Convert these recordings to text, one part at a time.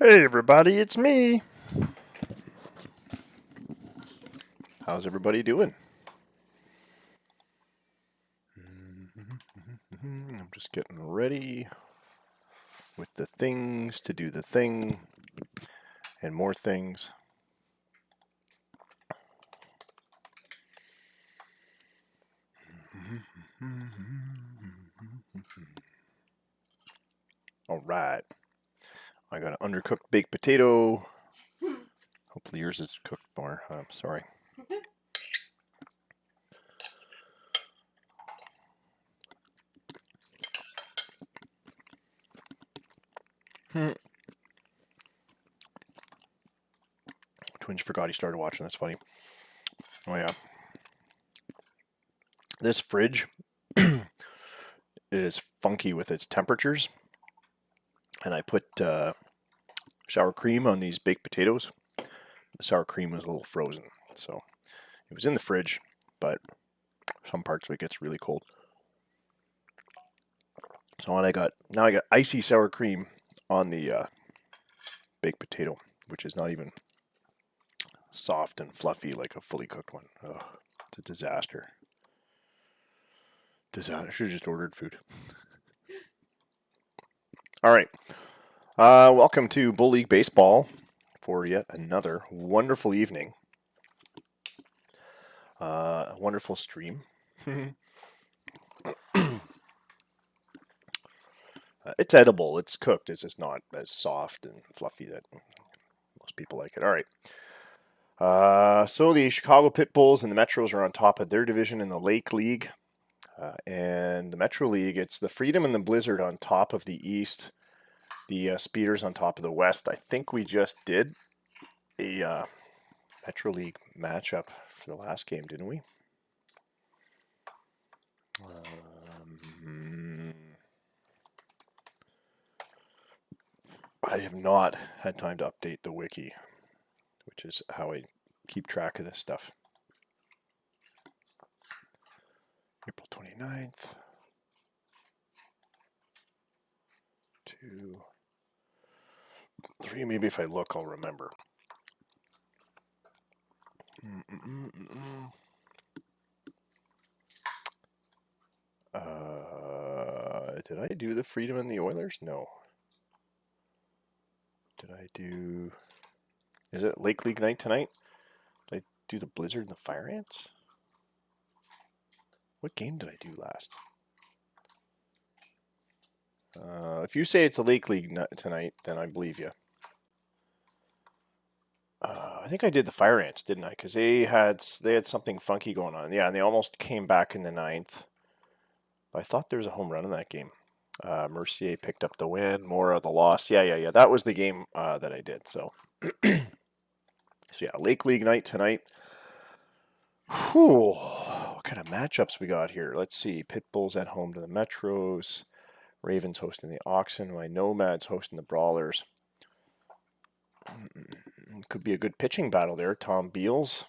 Hey everybody, it's me. How's everybody doing? I'm just getting ready with the things to do the thing and more things. All right. I got an undercooked baked potato. Hopefully yours is cooked more. I'm sorry. Twins forgot he started watching. That's funny. Oh yeah. This fridge is funky with its temperatures. And I put sour cream on these baked potatoes. The sour cream was a little frozen. So it was in the fridge, but some parts of it gets really cold. So I got icy sour cream on the baked potato, which is not even soft and fluffy like a fully cooked one. Ugh, it's a disaster. I should have just ordered food. All right. Welcome to Bull League Baseball for yet another wonderful evening. Wonderful stream. It's edible. It's cooked. It's just not as soft and fluffy that most people like it. All right. So the Chicago Pit Bulls and the Metros are on top of their division in the Lake League. And the Metro League, it's the Freedom and the Blizzard on top of the East. The Speeders on top of the West. I think we just did a Metro League matchup for the last game, didn't we? I have not had time to update the wiki, which is how I keep track of this stuff. April 29th. 2, 3, maybe if I look, I'll remember. Did I do the Freedom and the Oilers? No. Did I do... Is it Lake League night tonight? Did I do the Blizzard and the Fire Ants? What game did I do last? If you say it's a Lake League tonight, then I believe you. I think I did the Fire Ants, didn't I? Because they had something funky going on. Yeah, and they almost came back in the 9th. I thought there was a home run in that game. Mercier picked up the win. Mora the loss. Yeah. That was the game that I did. So, so yeah, Lake League night tonight. Whew. What kind of matchups we got here? Let's see. Pit Bulls at home to the Metros. Ravens hosting the Oxen. My Nomads hosting the Brawlers. Could be a good pitching battle there. Tom Beals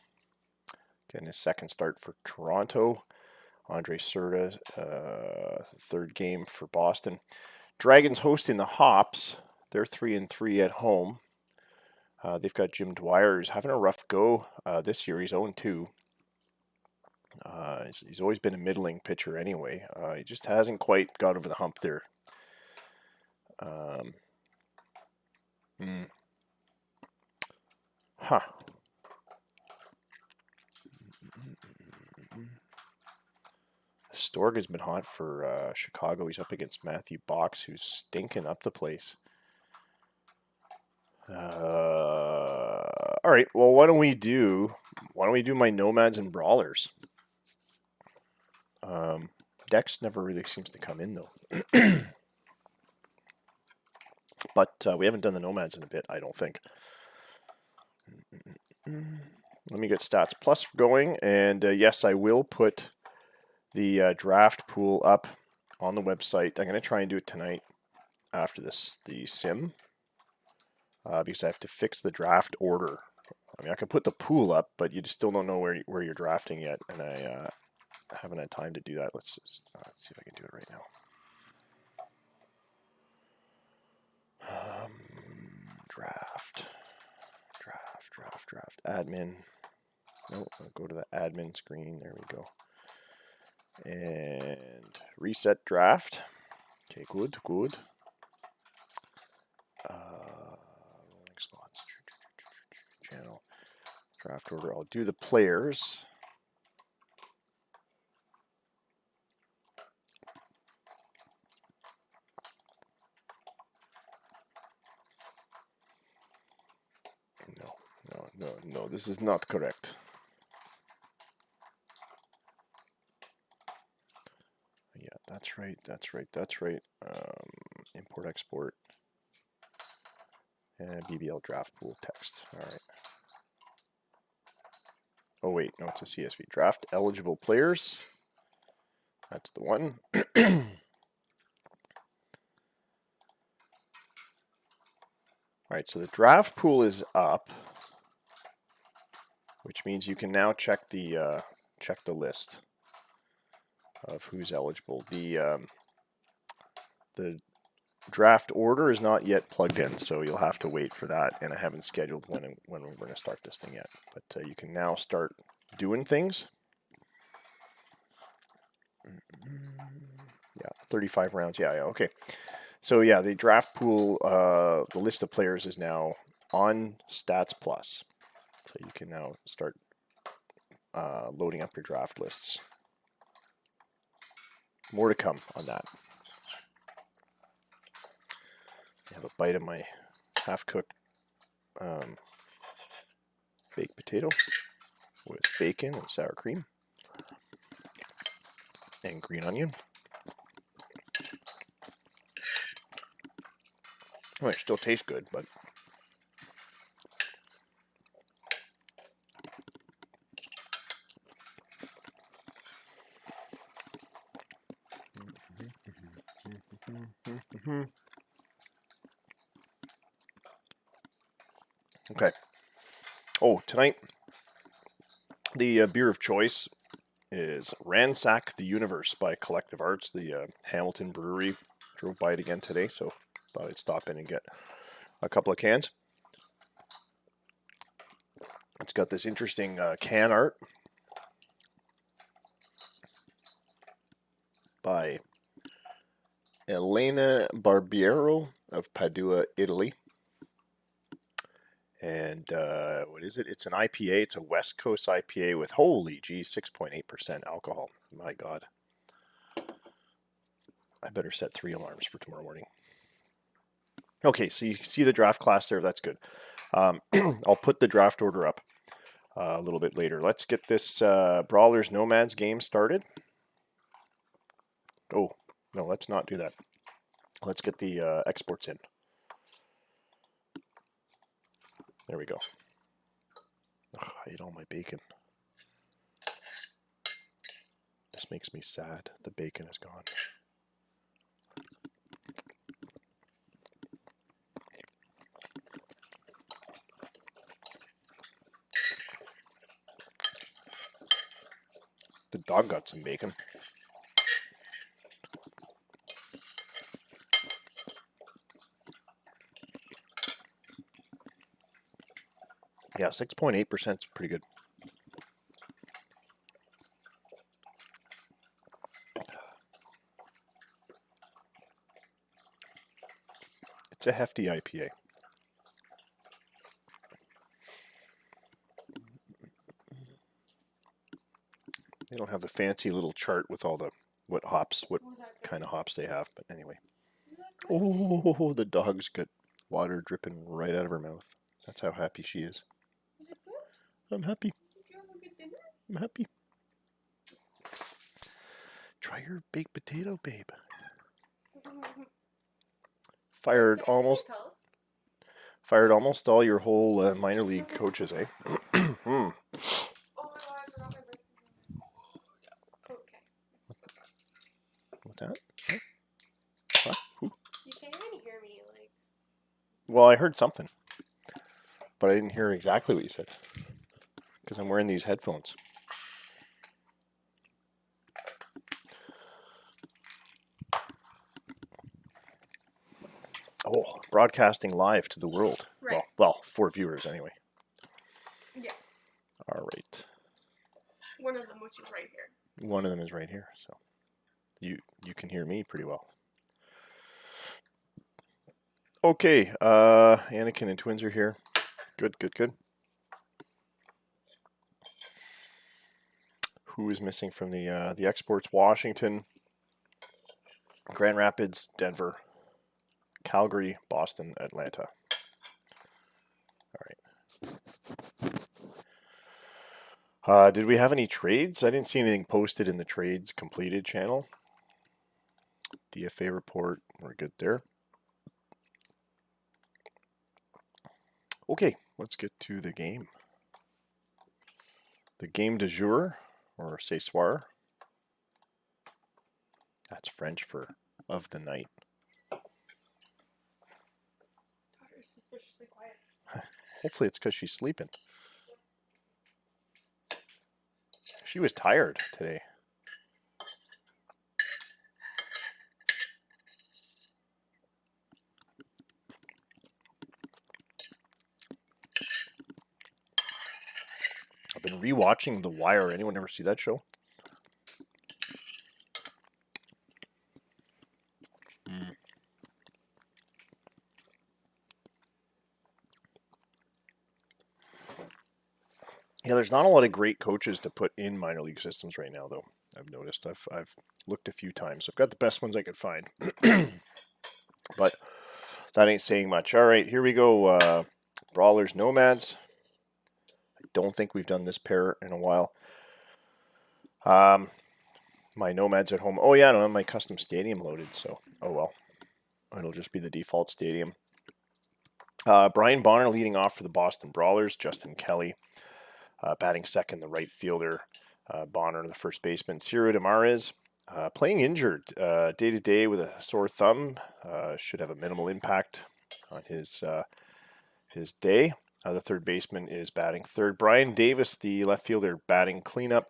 getting his second start for Toronto. Andre Serta, third game for Boston. Dragons hosting the Hops. They're 3-3 at home. They've got Jim Dwyer, who's having a rough go this year. He's 0-2. He's always been a middling pitcher anyway. He just hasn't quite got over the hump there. Storg has been hot for Chicago. He's up against Matthew Box, who's stinking up the place. All right. Well, why don't we do my Nomads and Brawlers? Dex never really seems to come in though. But we haven't done the Nomads in a bit, I don't think. Let me get Stats Plus going, and yes, I will put the draft pool up on the website. I'm going to try and do it tonight after the sim, because I have to fix the draft order. I mean, I can put the pool up, but you just still don't know where you're drafting yet, and I haven't had time to do that. Let's see if I can do it right now. Draft. Admin. No, I'll go to the admin screen. There we go. And reset draft. Okay, good. Rolling slots. Channel. Draft order. I'll do the players. No, this is not correct. Yeah, that's right. Import, export, and BBL draft pool text. All right. Oh, wait, no, it's a CSV. Draft eligible players. That's the one. All right, so the draft pool is up, which means you can now check the list of who's eligible. The draft order is not yet plugged in, so you'll have to wait for that, and I haven't scheduled when we're going to start this thing yet. But you can now start doing things. Yeah, 35 rounds. Yeah, okay. So yeah, the draft pool, the list of players is now on Stats Plus. So you can now start loading up your draft lists. More to come on that. I have a bite of my half-cooked baked potato with bacon and sour cream and green onion. Well, it still tastes good, but okay. Oh, tonight the beer of choice is Ransack the Universe by Collective Arts. The Hamilton Brewery drove by it again today, so thought I'd stop in and get a couple of cans. It's got this interesting can art by Elena Barbiero of Padua, Italy. And what is it? It's an IPA. It's a West Coast IPA with, holy gee, 6.8% alcohol. My God. I better set 3 alarms for tomorrow morning. Okay, so you see the draft class there. That's good. I'll put the draft order up a little bit later. Let's get this Brawlers Nomads game started. Oh, no, let's not do that. Let's get the exports in. There we go. Ugh, I ate all my bacon. This makes me sad. The bacon is gone. The dog got some bacon. Yeah, 6.8% is pretty good. It's a hefty IPA. They don't have the fancy little chart with all the what kind of hops they have, but anyway. Oh, the dog's got water dripping right out of her mouth. That's how happy she is. Is it good? I'm happy. Did you have a good dinner? I'm happy. Try your baked potato, babe. Fired almost all your whole minor league coaches, eh? Oh my God, I forgot my birthday. Okay. What's that? What? Who? You can't even hear me, like. Well, I heard something, but I didn't hear exactly what you said because I'm wearing these headphones. Oh, broadcasting live to the world. Right. Well, for viewers anyway. Yeah. All right. One of them, which is right here. One of them is right here, so you can hear me pretty well. Okay, Anakin and twins are here. Good, good, good. Who is missing from the exports? Washington, Grand Rapids, Denver, Calgary, Boston, Atlanta. All right. Did we have any trades? I didn't see anything posted in the trades completed channel. DFA report, we're good there. Okay, let's get to the game. The game du jour, or ce soir. That's French for of the night. Daughter is suspiciously quiet. Hopefully it's because she's sleeping. She was tired today. I've been rewatching The Wire. Anyone ever see that show? Yeah, there's not a lot of great coaches to put in minor league systems right now, though. I've noticed. I've looked a few times. I've got the best ones I could find, but that ain't saying much. All right, here we go. Brawlers, Nomads. I don't think we've done this pair in a while. My Nomads at home. Oh yeah, I don't have my custom stadium loaded, so oh well. It'll just be the default stadium. Brian Bonner leading off for the Boston Brawlers. Justin Kelly batting second, the right fielder. Bonner, the first baseman. Ciro Demarez playing injured day to day with a sore thumb. Should have a minimal impact on his day. The third baseman is batting third. Brian Davis, the left fielder, batting cleanup.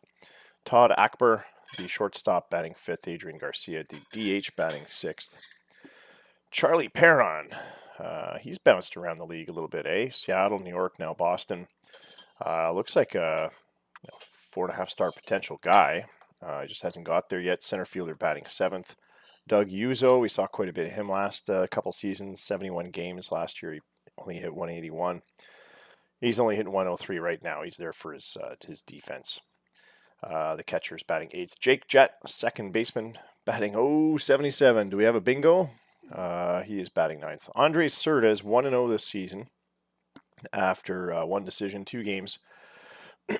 Todd Akbar, the shortstop, batting fifth. Adrian Garcia, the DH, batting sixth. Charlie Perron, he's bounced around the league a little bit, eh? Seattle, New York, now Boston. Looks like a 4.5-star potential guy. Just hasn't got there yet. Center fielder batting seventh. Doug Uzo, we saw quite a bit of him last couple seasons. 71 games last year. He only hit 181. He's only hitting 103 right now. He's there for his defense. The catcher's batting eighth. Jake Jett, second baseman, batting 77. Do we have a bingo? He is batting ninth. Andres Cerdas, 1-0 this season after one decision, 2 games.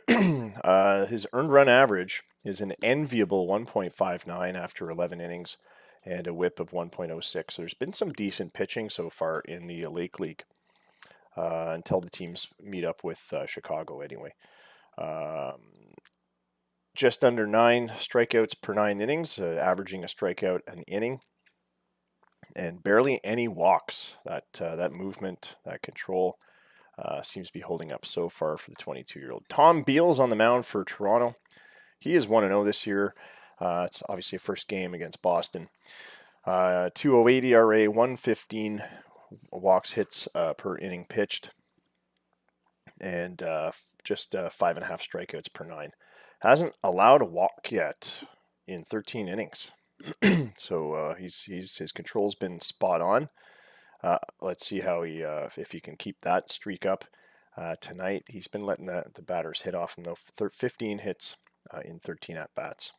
His earned run average is an enviable 1.59 after 11 innings and a whip of 1.06. There's been some decent pitching so far in the Lake League until the teams meet up with Chicago anyway. Just under 9 strikeouts per 9 innings, averaging a strikeout an inning, and barely any walks. That movement, that control seems to be holding up so far for the 22-year-old. Tom Beals on the mound for Toronto. He is 1-0 this year. It's obviously a first game against Boston. 2.08 ERA, 115 walks hits per inning pitched, and just 5.5 strikeouts per 9. Hasn't allowed a walk yet in 13 innings. So his control's been spot on. Let's see how if he can keep that streak up tonight. He's been letting the batters hit off him though. 15 hits in 13 at bats.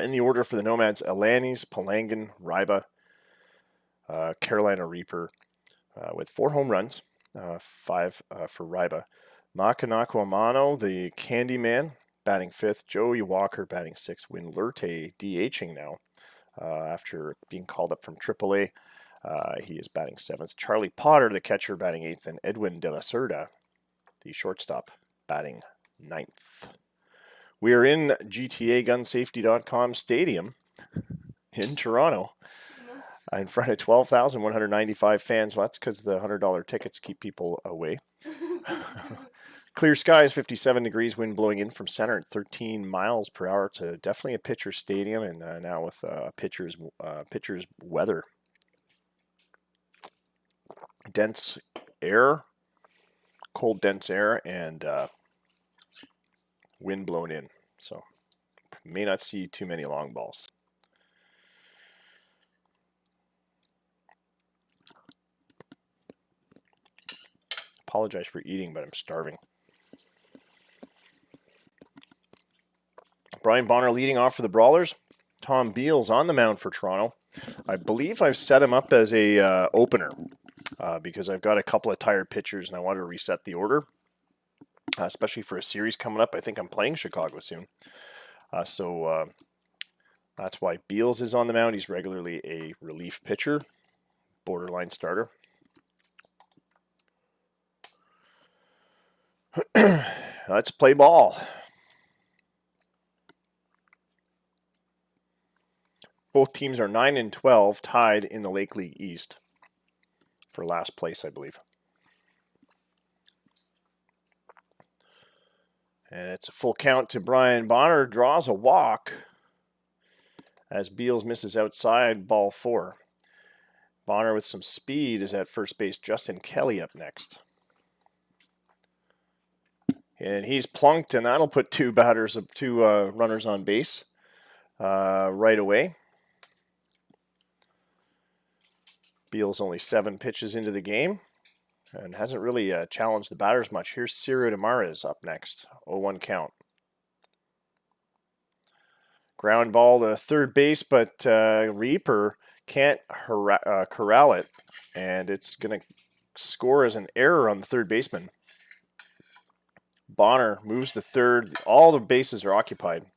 In the order for the Nomads: Alanis, Palangan, Ryba, Carolina Reaper with 4 home runs, 5 for Ryba. Makanako Amano, the Candyman, batting 5th. Joey Walker batting 6th. Win Lurte DHing now after being called up from AAA. He is batting 7th. Charlie Potter, the catcher, batting 8th. And Edwin De La Cerda, the shortstop, batting 9th. We are in GTAGunsafety.com Stadium in Toronto in front of 12,195 fans. Well, that's because the $100 tickets keep people away. Clear skies, 57 degrees, wind blowing in from center at 13 miles per hour. It's definitely a pitcher's stadium, and now with pitcher's weather. dense air, cold dense air, and wind blown in. So may not see too many long balls. Apologize for eating, but I'm starving. Brian Bonner leading off for the Brawlers. Tom Beals on the mound for Toronto. I believe I've set him up as a opener because I've got a couple of tired pitchers and I want to reset the order, especially for a series coming up. I think I'm playing Chicago soon. So that's why Beals is on the mound. He's regularly a relief pitcher, borderline starter. Let's play ball. Both teams are 9 and 12, tied in the Lake League East for last place, I believe. And it's a full count to Brian Bonner. Draws a walk as Beals misses outside, ball 4. Bonner with some speed is at first base. Justin Kelly up next. And he's plunked, and that'll put two runners on base right away. Beals only 7 pitches into the game and hasn't really challenged the batters much. Here's Ciro Demarez up next. 0-1 count. Ground ball to third base, but Reaper can't corral it, and it's going to score as an error on the third baseman. Bonner moves to third. All the bases are occupied.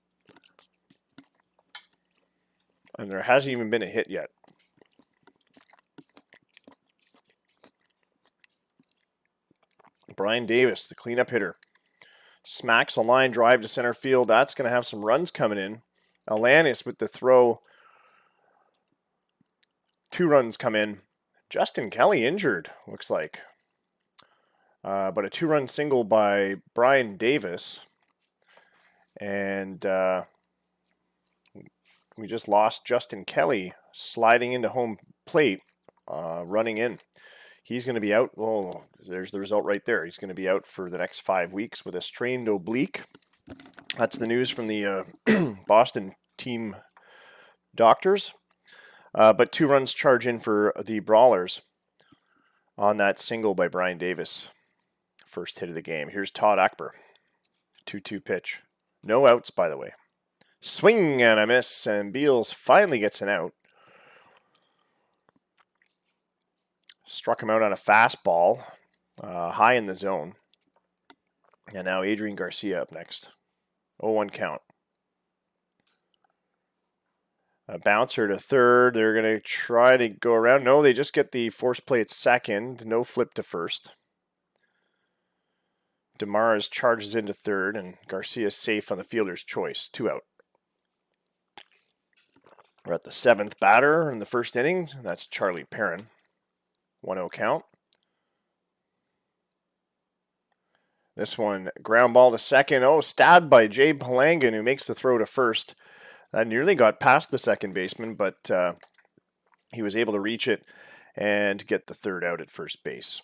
And there hasn't even been a hit yet. Brian Davis, the cleanup hitter, smacks a line drive to center field. That's going to have some runs coming in. Alanis with the throw. 2 runs come in. Justin Kelly injured, looks like. But a 2-run single by Brian Davis. And we just lost Justin Kelly sliding into home plate, running in. He's going to be out. Oh, there's the result right there. He's going to be out for the next 5 weeks with a strained oblique. That's the news from the Boston team doctors. But 2 runs charge in for the Brawlers on that single by Brian Davis. First hit of the game. Here's Todd Akber. 2-2 pitch. No outs, by the way. Swing and a miss, and Beals finally gets an out. Struck him out on a fastball, high in the zone. And now Adrian Garcia up next. 0-1 count. A bouncer to third. They're going to try to go around. No, they just get the force play at second. No flip to first. Demarez charges into third, and Garcia safe on the fielder's choice. 2 out. We're at the 7th batter in the first inning. That's Charlie Perrin. 1-0 count. This one, ground ball to second. Oh, stabbed by Jay Palangan, who makes the throw to first. That nearly got past the second baseman, but he was able to reach it and get the third out at first base.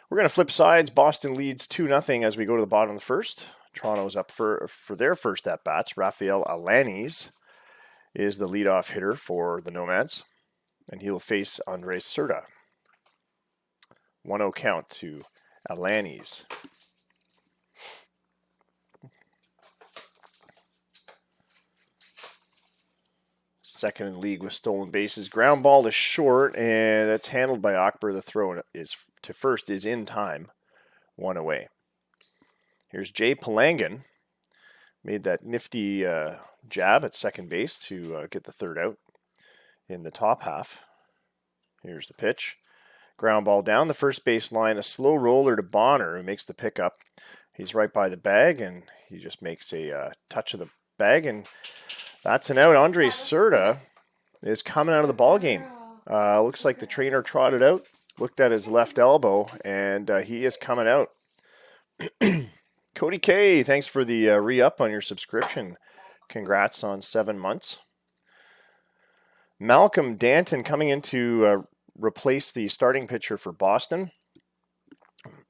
We're going to flip sides. Boston leads 2-0 as we go to the bottom of the first. Toronto's up for their first at-bats. Rafael Alanis is the leadoff hitter for the Nomads, and he'll face Andres Cerda. 1-0 count to Alanis. Second in the league with stolen bases. Ground ball to short, and that's handled by Akber. The throw is to first is in time. 1 away. Here's Jay Palangan. Made that nifty jab at second base to get the third out in the top half. Here's the pitch. Ground ball down the first base line. A slow roller to Bonner, who makes the pickup. He's right by the bag, and he just makes a touch of the bag, and that's an out. Andres Cerda is coming out of the ball game. Looks like the trainer trotted out, looked at his left elbow, and he is coming out. Cody K, thanks for the re-up on your subscription. Congrats on 7 months. Malcolm Danton coming into replace the starting pitcher for Boston.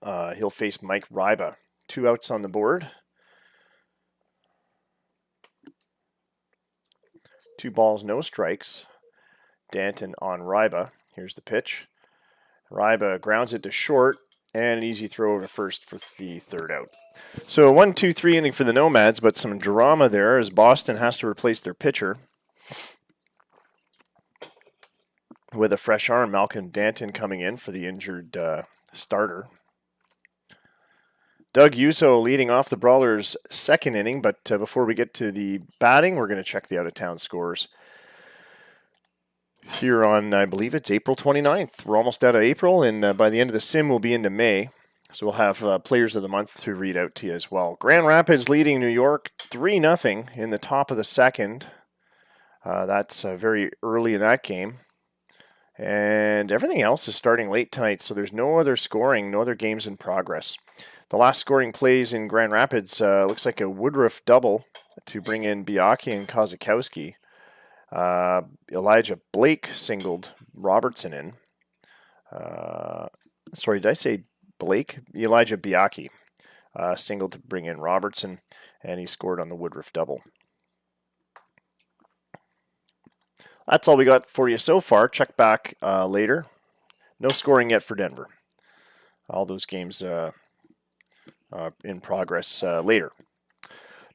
He'll face Mike Ryba. 2 outs on the board. 2 balls, no strikes. Danton on Ryba. Here's the pitch. Ryba grounds it to short, and an easy throw over to first for the 3rd out. So a 1-2-3 inning for the Nomads, but some drama there as Boston has to replace their pitcher with a fresh arm. Malcolm Danton coming in for the injured starter. Doug Yuso leading off the Brawlers' 2nd inning, but before we get to the batting, we're going to check the out-of-town scores here on, I believe it's April 29th. We're almost out of April, and by the end of the sim, we'll be into May. So we'll have Players of the Month to read out to you as well. Grand Rapids leading New York 3-0 in the top of the 2nd. That's very early in that game. And everything else is starting late tonight, so there's no other scoring, no other games in progress. The last scoring plays in Grand Rapids looks like a Woodruff double to bring in Biaki and Kozakowski. Elijah Blake singled Robertson in. Sorry, did I say Blake? Elijah Biaki singled to bring in Robertson, and he scored on the Woodruff double. That's all we got for you so far. Check back later. No scoring yet for Denver. All those games in progress later.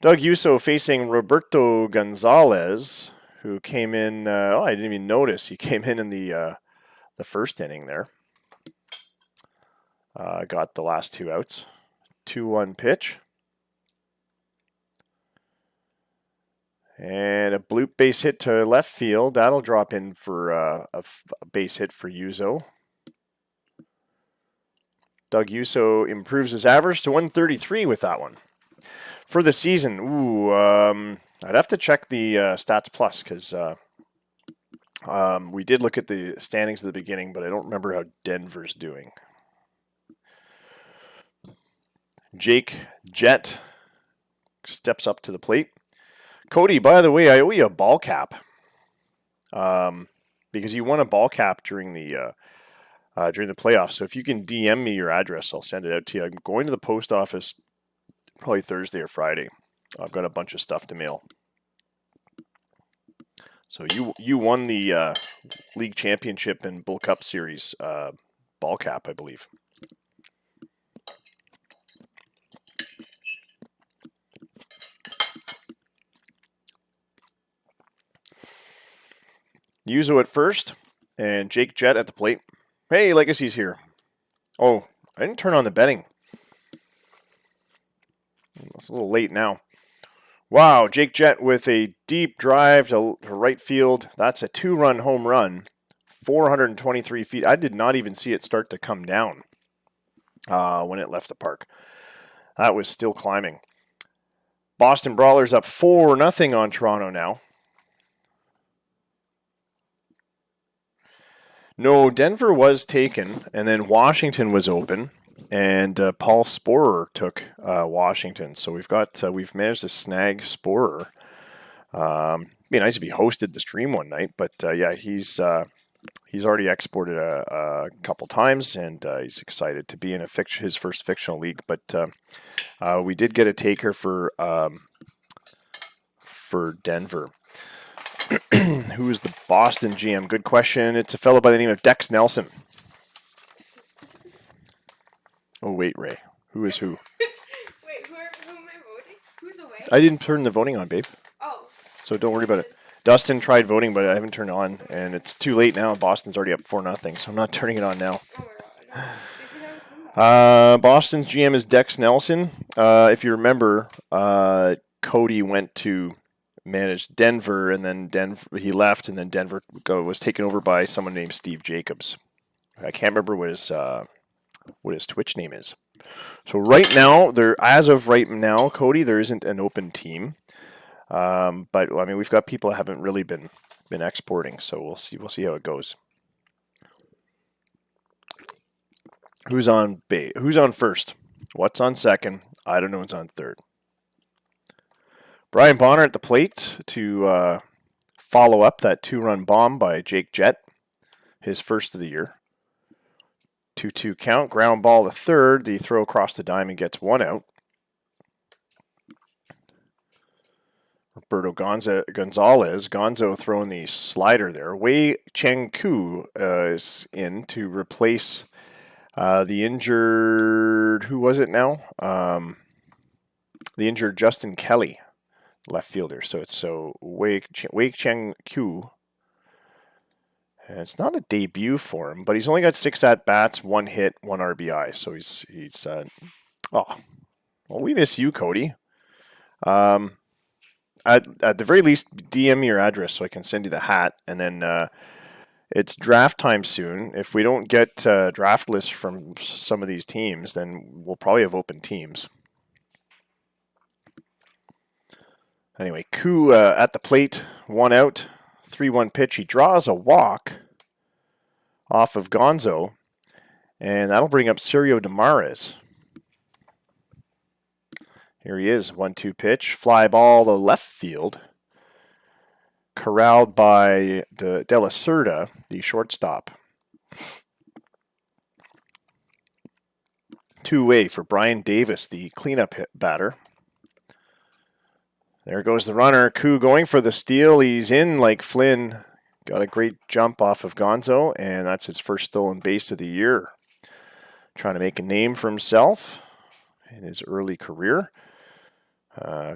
Doug Yuso facing Roberto Gonzalez, who came in. I didn't even notice he came in the 1st inning there. Got the last 2 outs. 2-1 pitch. And a bloop base hit to left field. That'll drop in for a base hit for Yuso. Doug Yuso improves his average to 133 with that one. For the season, I'd have to check the Stats Plus because we did look at the standings at the beginning, but I don't remember how Denver's doing. Jake Jett steps up to the plate. Cody, by the way, I owe you a ball cap because you won a ball cap during the playoffs. So if you can DM me your address, I'll send it out to you. I'm going to the post office probably Thursday or Friday. I've got a bunch of stuff to mail. So you won the league championship and Bull Cup Series ball cap, I believe. Yuzo at first, and Jake Jett at the plate. Hey, Legacy's here. Oh, I didn't turn on the betting. It's a little late now. Wow, Jake Jett with a deep drive to right field. That's a 2-run home run, 423 feet. I did not even see it start to come down when it left the park. That was still climbing. Boston Brawlers up 4-0 on Toronto now. No, Denver was taken, and then Washington was open, and Paul Sporer took Washington. So we've managed to snag Sporer. It'd be nice if he hosted the stream one night, but yeah, he's already exported a couple times, and he's excited to be in his first fictional league. But we did get a taker for Denver. Who is the Boston GM? Good question. It's a fellow by the name of Dex Nelson. Oh, wait, Ray. Who is who? Wait, who am I voting? Who's away? I didn't turn the voting on, babe. Oh. So don't worry about it. Dustin tried voting, but I haven't turned it on, and it's too late now. Boston's already up 4-0, so I'm not turning it on now. Oh my god. Boston's GM is Dex Nelson. If you remember, Cody went to manage Denver, and then he left, and then Denver was taken over by someone named Steve Jacobs. I can't remember what his Twitch name is. So right now, as of right now, Cody, there isn't an open team. But I mean, we've got people that haven't really been exporting, so we'll see how it goes. Who's on first? What's on second? I don't know what's on third. Brian Bonner at the plate to follow up that 2-run bomb by Jake Jett. his first of the year. 2-2 count, ground ball to third. The throw across the diamond gets 1 out. Roberto Gonzalez, Gonzo throwing the slider there. Wei Cheng Ku is in to replace the injured, who was it now? The injured Justin Kelly, left fielder. So it's Wei Cheng Ku. And it's not a debut for him, but he's only got 6 at-bats, 1 hit, 1 RBI. So he's well, we miss you, Cody. At the very least, DM me your address so I can send you the hat. And then it's draft time soon. If we don't get draft lists from some of these teams, then we'll probably have open teams. Anyway, Koo at the plate, 1 out, 3-1 pitch. He draws a walk off of Gonzo, and that'll bring up Sergio Demares. Here he is, 1-2 pitch, fly ball to left field, corralled by De La Cerda, the shortstop. 2-way for Brian Davis, the cleanup batter. There goes the runner. Koo going for the steal. He's in like Flynn. Got a great jump off of Gonzo, and that's his first stolen base of the year. Trying to make a name for himself in his early career.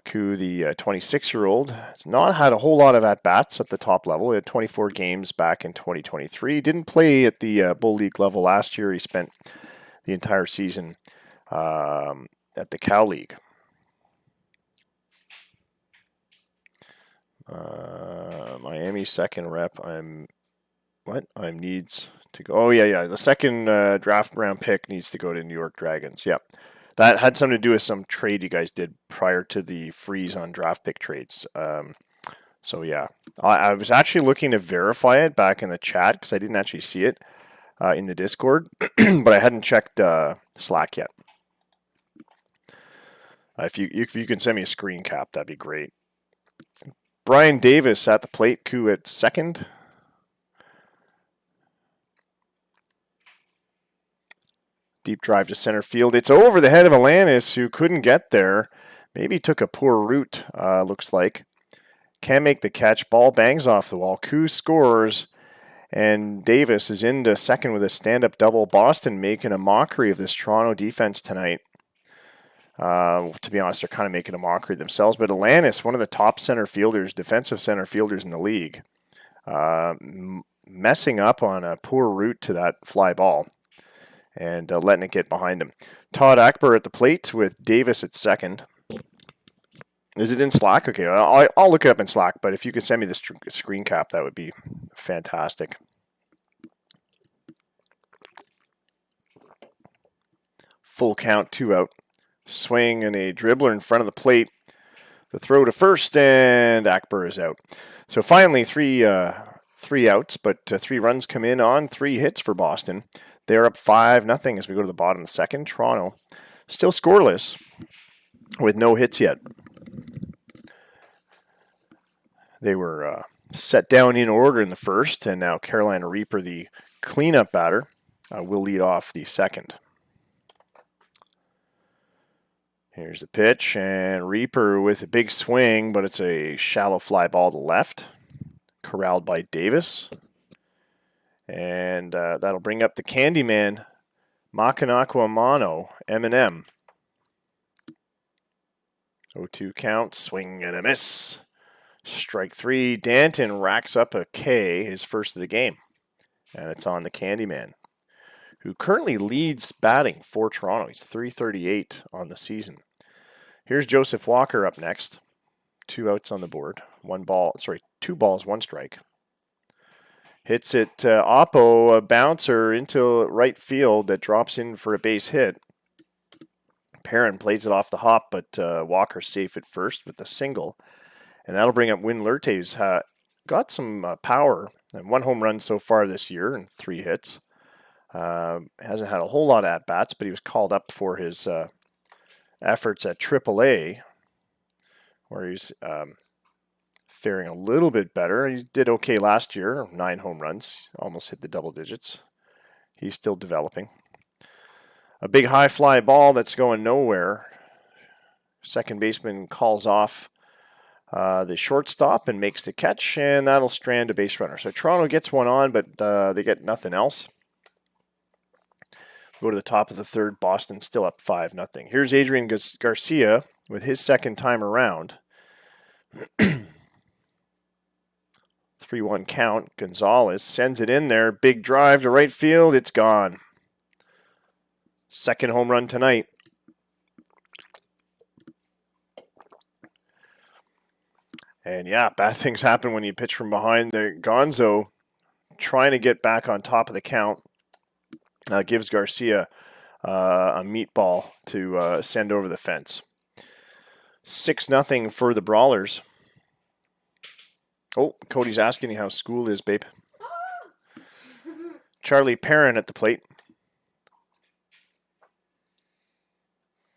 Koo, the 26-year-old, has not had a whole lot of at-bats at the top level. He had 24 games back in 2023. Didn't play at the Bull League level last year. He spent the entire season at the Cow League. Miami second rep. I'm needs to go. Oh yeah. The second draft round pick needs to go to New York Dragons. Yep. That had something to do with some trade you guys did prior to the freeze on draft pick trades. So yeah, I was actually looking to verify it back in the chat because I didn't actually see it in the Discord, but I hadn't checked Slack yet. If you can send me a screen cap, that'd be great. Brian Davis at the plate, Koo at second. Deep drive to center field. It's over the head of Alanis, who couldn't get there. Maybe took a poor route, looks like. Can't make the catch. Ball bangs off the wall. Koo scores, and Davis is into second with a stand-up double. Boston making a mockery of this Toronto defense tonight. To be honest, they're kind of making a mockery of themselves. But Alanis, one of the top center fielders, defensive center fielders in the league, messing up on a poor route to that fly ball and letting it get behind him. Todd Akbar at the plate with Davis at second. Is it in Slack? Okay, I'll look it up in Slack, but if you could send me the screen cap, that would be fantastic. Full count, 2 out. Swing and a dribbler in front of the plate. The throw to first, and Akbar is out. So finally, three outs, but 3 runs come in on 3 hits for Boston. They're up 5-0 as we go to the bottom of the second. Toronto still scoreless with no hits yet. They were set down in order in the first, and now Carolina Reaper, the cleanup batter, will lead off the second. Here's the pitch, and Reaper with a big swing, but it's a shallow fly ball to left, corralled by Davis. And that'll bring up the Candyman, Makanako Amano, Eminem. 0-2 count, swing and a miss. Strike 3. Danton racks up a K, his first of the game. And it's on the Candyman, who currently leads batting for Toronto. He's .338 on the season. Here's Joseph Walker up next. 2 outs on the board. 2 balls, 1 strike. Hits it Oppo, a bouncer into right field that drops in for a base hit. Perrin plays it off the hop, but Walker's safe at first with a single. And that'll bring up Win Lurte, who's got some power. And 1 home run so far this year and 3 hits. Hasn't had a whole lot of at-bats, but he was called up for his efforts at AAA, where he's faring a little bit better. He did okay last year, 9 home runs, almost hit the double digits. He's still developing. A big high fly ball that's going nowhere. Second baseman calls off the shortstop and makes the catch, and that'll strand a base runner. So Toronto gets one on, but they get nothing else. Go to the top of the third. Boston still up 5-0. Here's Adrian Garcia with his second time around. 3-1 count. Gonzalez sends it in there. Big drive to right field. It's gone. Second home run tonight. And yeah, bad things happen when you pitch from behind. The Gonzo trying to get back on top of the count gives Garcia a meatball to send over the fence. 6-0 for the Brawlers. Oh, Cody's asking you how school is, babe. Charlie Perrin at the plate.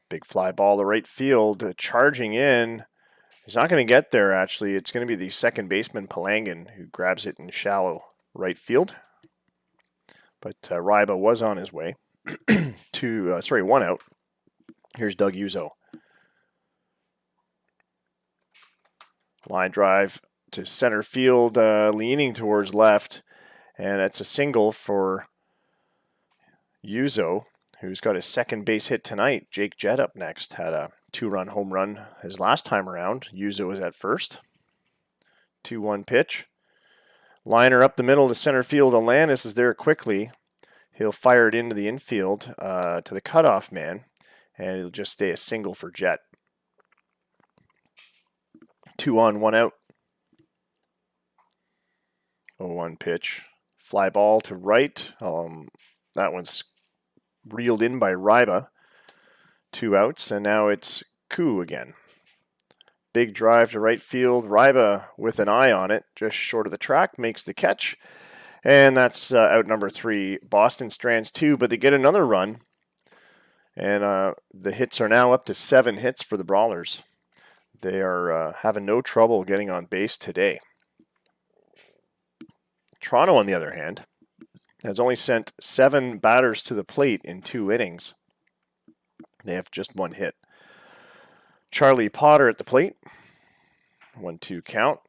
Big fly ball to right field, charging in. He's not going to get there, actually. It's going to be the second baseman, Palangan, who grabs it in shallow right field. But Ryba was on his way. 1 out. Here's Doug Uzo. Line drive to center field, leaning towards left. And it's a single for Uzo, who's got his second base hit tonight. Jake Jett up next had a 2-run home run his last time around. Uzo was at first. 2-1 pitch. Liner up the middle to center field. Alanis is there quickly. He'll fire it into the infield to the cutoff man, and it'll just stay a single for Jett. 2 on, 1 out. 0-1 pitch. Fly ball to right. That one's reeled in by Ryba. 2 outs, and now it's Koo again. Big drive to right field. Ryba with an eye on it, just short of the track, makes the catch. And that's out number 3. Boston strands 2, but they get another run. And the hits are now up to 7 hits for the Brawlers. They are having no trouble getting on base today. Toronto, on the other hand, has only sent 7 batters to the plate in 2 innings. They have just 1 hit. Charlie Potter at the plate. 1-2 count.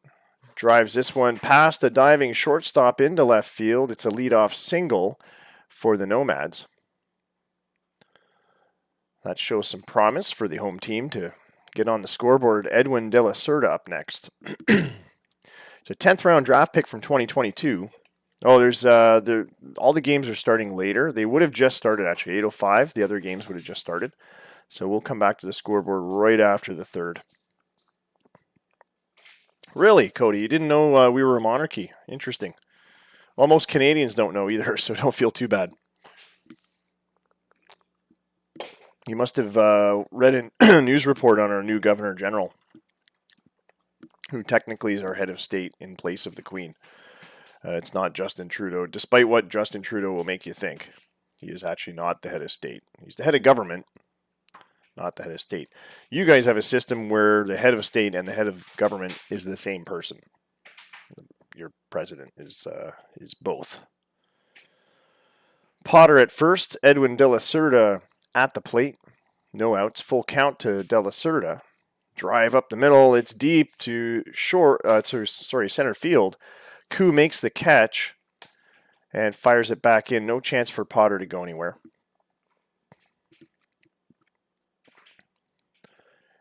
Drives this one past a diving shortstop into left field. It's a leadoff single for the Nomads. That shows some promise for the home team to get on the scoreboard. Edwin De La Cerda up next. It's a 10th round draft pick from 2022. Oh, there's all the games are starting later. They would have just started actually 8:05. The other games would have just started. So we'll come back to the scoreboard right after the third. Really, Cody, you didn't know we were a monarchy. Interesting. Well, most Canadians don't know either, so don't feel too bad. You must have read a news report on our new Governor General, who technically is our head of state in place of the Queen. It's not Justin Trudeau, despite what Justin Trudeau will make you think. He is actually not the head of state. He's the head of government, not the head of state. You guys have a system where the head of state and the head of government is the same person. Your president is both. Potter at first, Edwin De La Cerda at the plate. No outs, full count to De La Cerda. Drive up the middle, it's deep to center field. Koo makes the catch and fires it back in. No chance for Potter to go anywhere.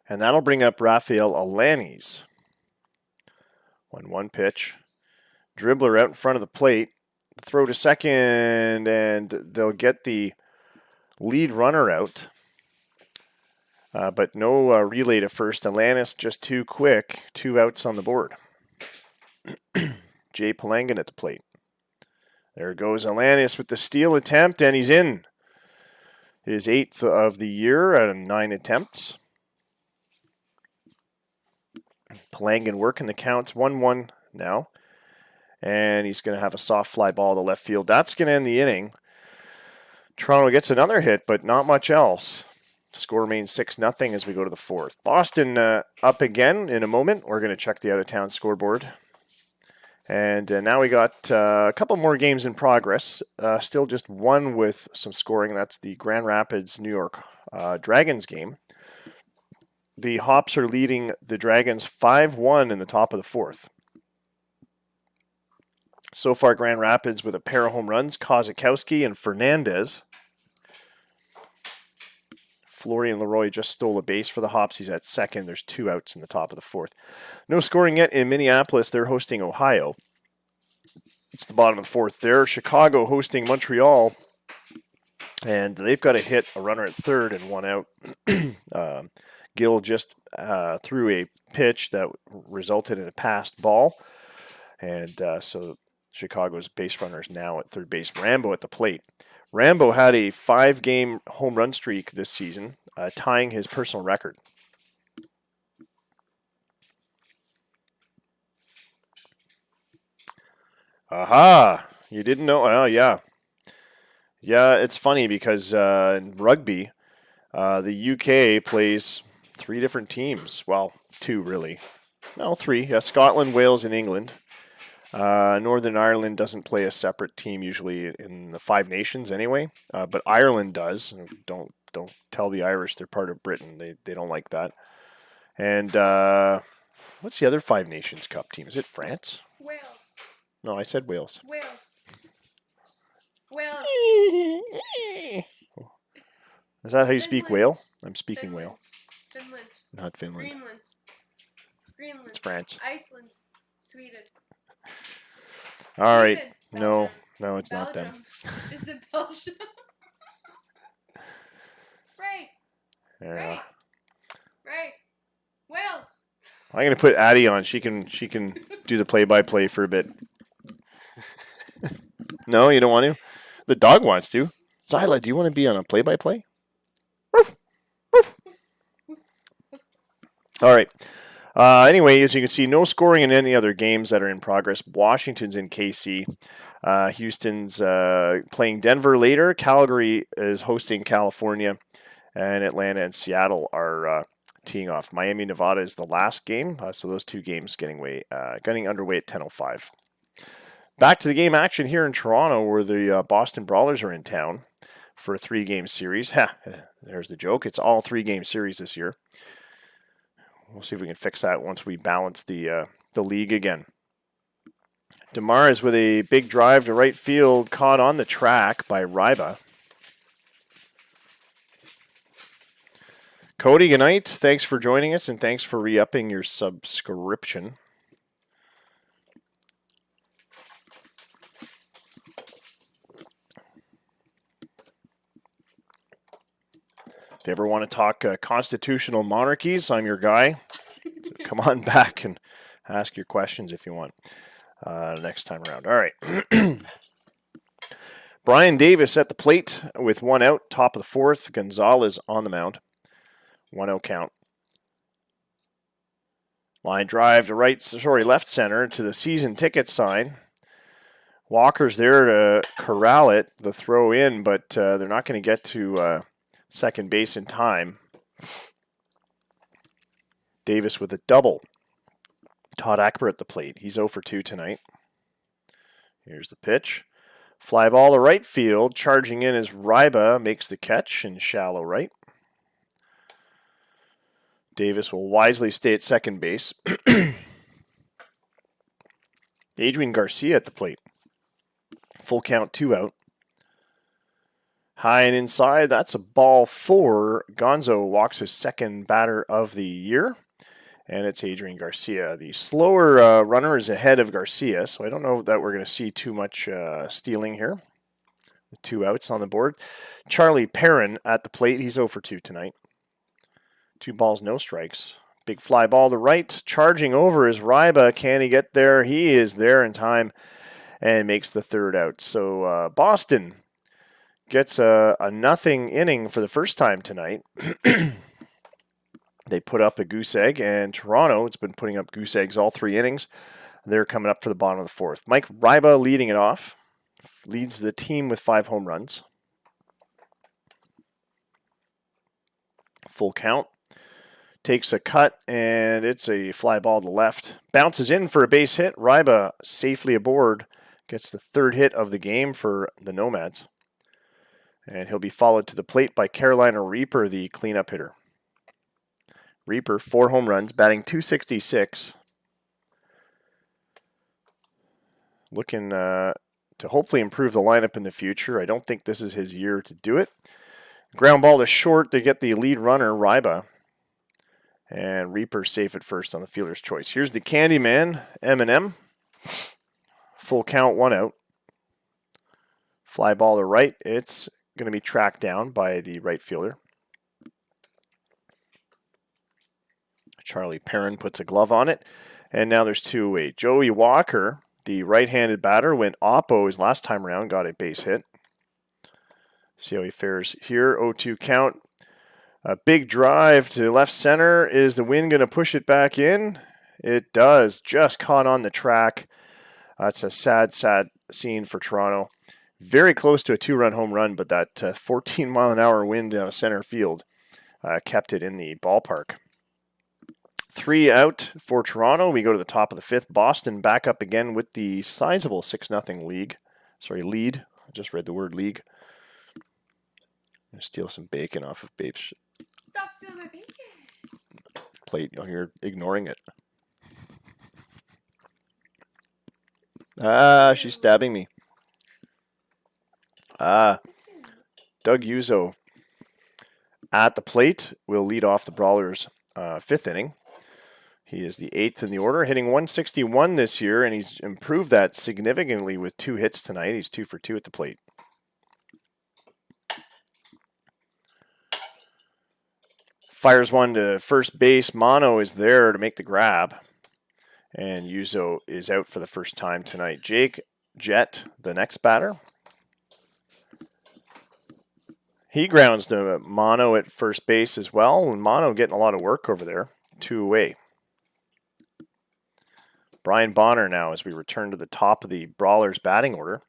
And that'll bring up Rafael Alanis. 1-1 pitch. Dribbler out in front of the plate. Throw to second, and they'll get the lead runner out. But no relay to first. Alanis just too quick. 2 outs on the board. Jay Palangan at the plate. There goes Alanis with the steal attempt, and he's in. His 8th of the year out of 9 attempts. Palangan working the counts. 1-1 now. And he's going to have a soft fly ball to left field. That's going to end the inning. Toronto gets another hit, but not much else. Score remains 6-0 as we go to the fourth. Boston up again in a moment. We're going to check the out-of-town scoreboard. And now we got a couple more games in progress. Still just one with some scoring. That's the Grand Rapids New York Dragons game. The Hops are leading the Dragons 5-1 in the top of the fourth. So far, Grand Rapids with a pair of home runs, Kozakowski and Fernandez. Florian Leroy just stole a base for the Hops. He's at second. There's 2 outs in the top of the fourth. No scoring yet in Minneapolis. They're hosting Ohio. It's the bottom of the fourth there. Chicago hosting Montreal. And they've got to hit a runner at third and 1 out. Gill just threw a pitch that resulted in a passed ball. And so Chicago's base runner is now at third base. Rambo at the plate. Rambo had a 5-game home run streak this season, tying his personal record. Aha! You didn't know? Oh, yeah. Yeah, it's funny because in rugby, the UK plays 3 different teams. Well, 2 really. No, 3. Yeah, Scotland, Wales, and England. Northern Ireland doesn't play a separate team usually in the 5 nations anyway, but Ireland does. Don't tell the Irish they're part of Britain. They don't like that. And what's the other 5 Nations Cup team? Is it France? Wales. No, I said Wales. Wales. Wales. Is that how you speak Finland. whale? I'm speaking Finland. whale, Finland. not Finland. Greenland. It's France. Iceland. Sweden. All right. Sweden. No, Belgium. it's not them. Belgium. Is it Belgium? Right. Yeah. Right. Wales. I'm gonna put Addie on. She can do the play-by-play for a bit. No, you don't want to? The dog wants to. Zyla, do you want to be on a play-by-play? Woof. Woof. All right. Anyway, as you can see, no scoring in any other games that are in progress. Washington's in KC. Houston's playing Denver later. Calgary is hosting California. And Atlanta and Seattle are teeing off. Miami, Nevada is the last game. So those 2 games getting underway at 10:05. Back to the game action here in Toronto, where the Boston Brawlers are in town for a 3-game series. There's the joke. It's all 3-game series this year. We'll see if we can fix that once we balance the league again. DeMar is with a big drive to right field, caught on the track by Ryba. Cody, good night. Thanks for joining us, and thanks for re-upping your subscription. If you ever want to talk constitutional monarchies, I'm your guy. So come on back and ask your questions if you want next time around. All right. Brian Davis at the plate with 1 out, top of the fourth. Gonzalez on the mound. 1-0 count. Line drive to left center to the season ticket sign. Walker's there to corral it, the throw in, but they're not going to get to second base in time. Davis with a double. Todd Akber at the plate. He's 0 for 2 tonight. Here's the pitch. Fly ball to right field. Charging in as Ryba makes the catch in shallow right. Davis will wisely stay at second base. Adrian Garcia at the plate. Full count, 2 out. High and inside, that's a ball 4. Gonzo walks his second batter of the year, and it's Adrian Garcia. The slower runner is ahead of Garcia, so I don't know that we're going to see too much stealing here. 2 outs on the board. Charlie Perrin at the plate. He's 0 for 2 tonight. 2 balls, no strikes. Big fly ball to right. Charging over is Ryba. Can he get there? He is there in time and makes the 3rd out. So Boston gets a nothing inning for the first time tonight. They put up a goose egg, and Toronto has been putting up goose eggs all 3 innings. They're coming up for the bottom of the 4th. Mike Ryba leading it off. Leads the team with 5 home runs. Full count. Takes a cut, and it's a fly ball to left. Bounces in for a base hit. Ryba safely aboard. Gets the third hit of the game for the Nomads. And he'll be followed to the plate by Carolina Reaper, the cleanup hitter. Reaper, 4 home runs, batting .266. Looking to hopefully improve the lineup in the future. I don't think this is his year to do it. Ground ball to short to get the lead runner, Ryba. And Reaper safe at first on the fielder's choice. Here's the Candyman, M&M. Full count, 1 out. Fly ball to right. It's going to be tracked down by the right fielder. Charlie Perrin puts a glove on it. And now there's 2 away. Joey Walker, the right-handed batter, went oppo his last time around, got a base hit. See how he fares here. 0-2 count. A big drive to left center. Is the wind going to push it back in? It does. Just caught on the track. It's a sad, sad scene for Toronto. Very close to a 2-run home run, but that 14-mile-an-hour wind down center field kept it in the ballpark. 3 out for Toronto. We go to the top of the 5th. Boston back up again with the sizable 6-0 lead. I just read the word league. I'm going to steal some bacon off of Babe's Stop stealing my bacon. plate. You're ignoring it. Ah, she's stabbing me. Doug Uzo at the plate will lead off the Brawlers' 5th inning. He is the 8th in the order, hitting .161 this year, and he's improved that significantly with 2 hits tonight. He's 2 for 2 at the plate. Fires one to first base. Mono is there to make the grab. And Uzo is out for the first time tonight. Jake Jett, the next batter. He grounds to Mono at first base as well. And Mono getting a lot of work over there. 2 away. Brian Bonner now as we return to the top of the Brawlers batting order.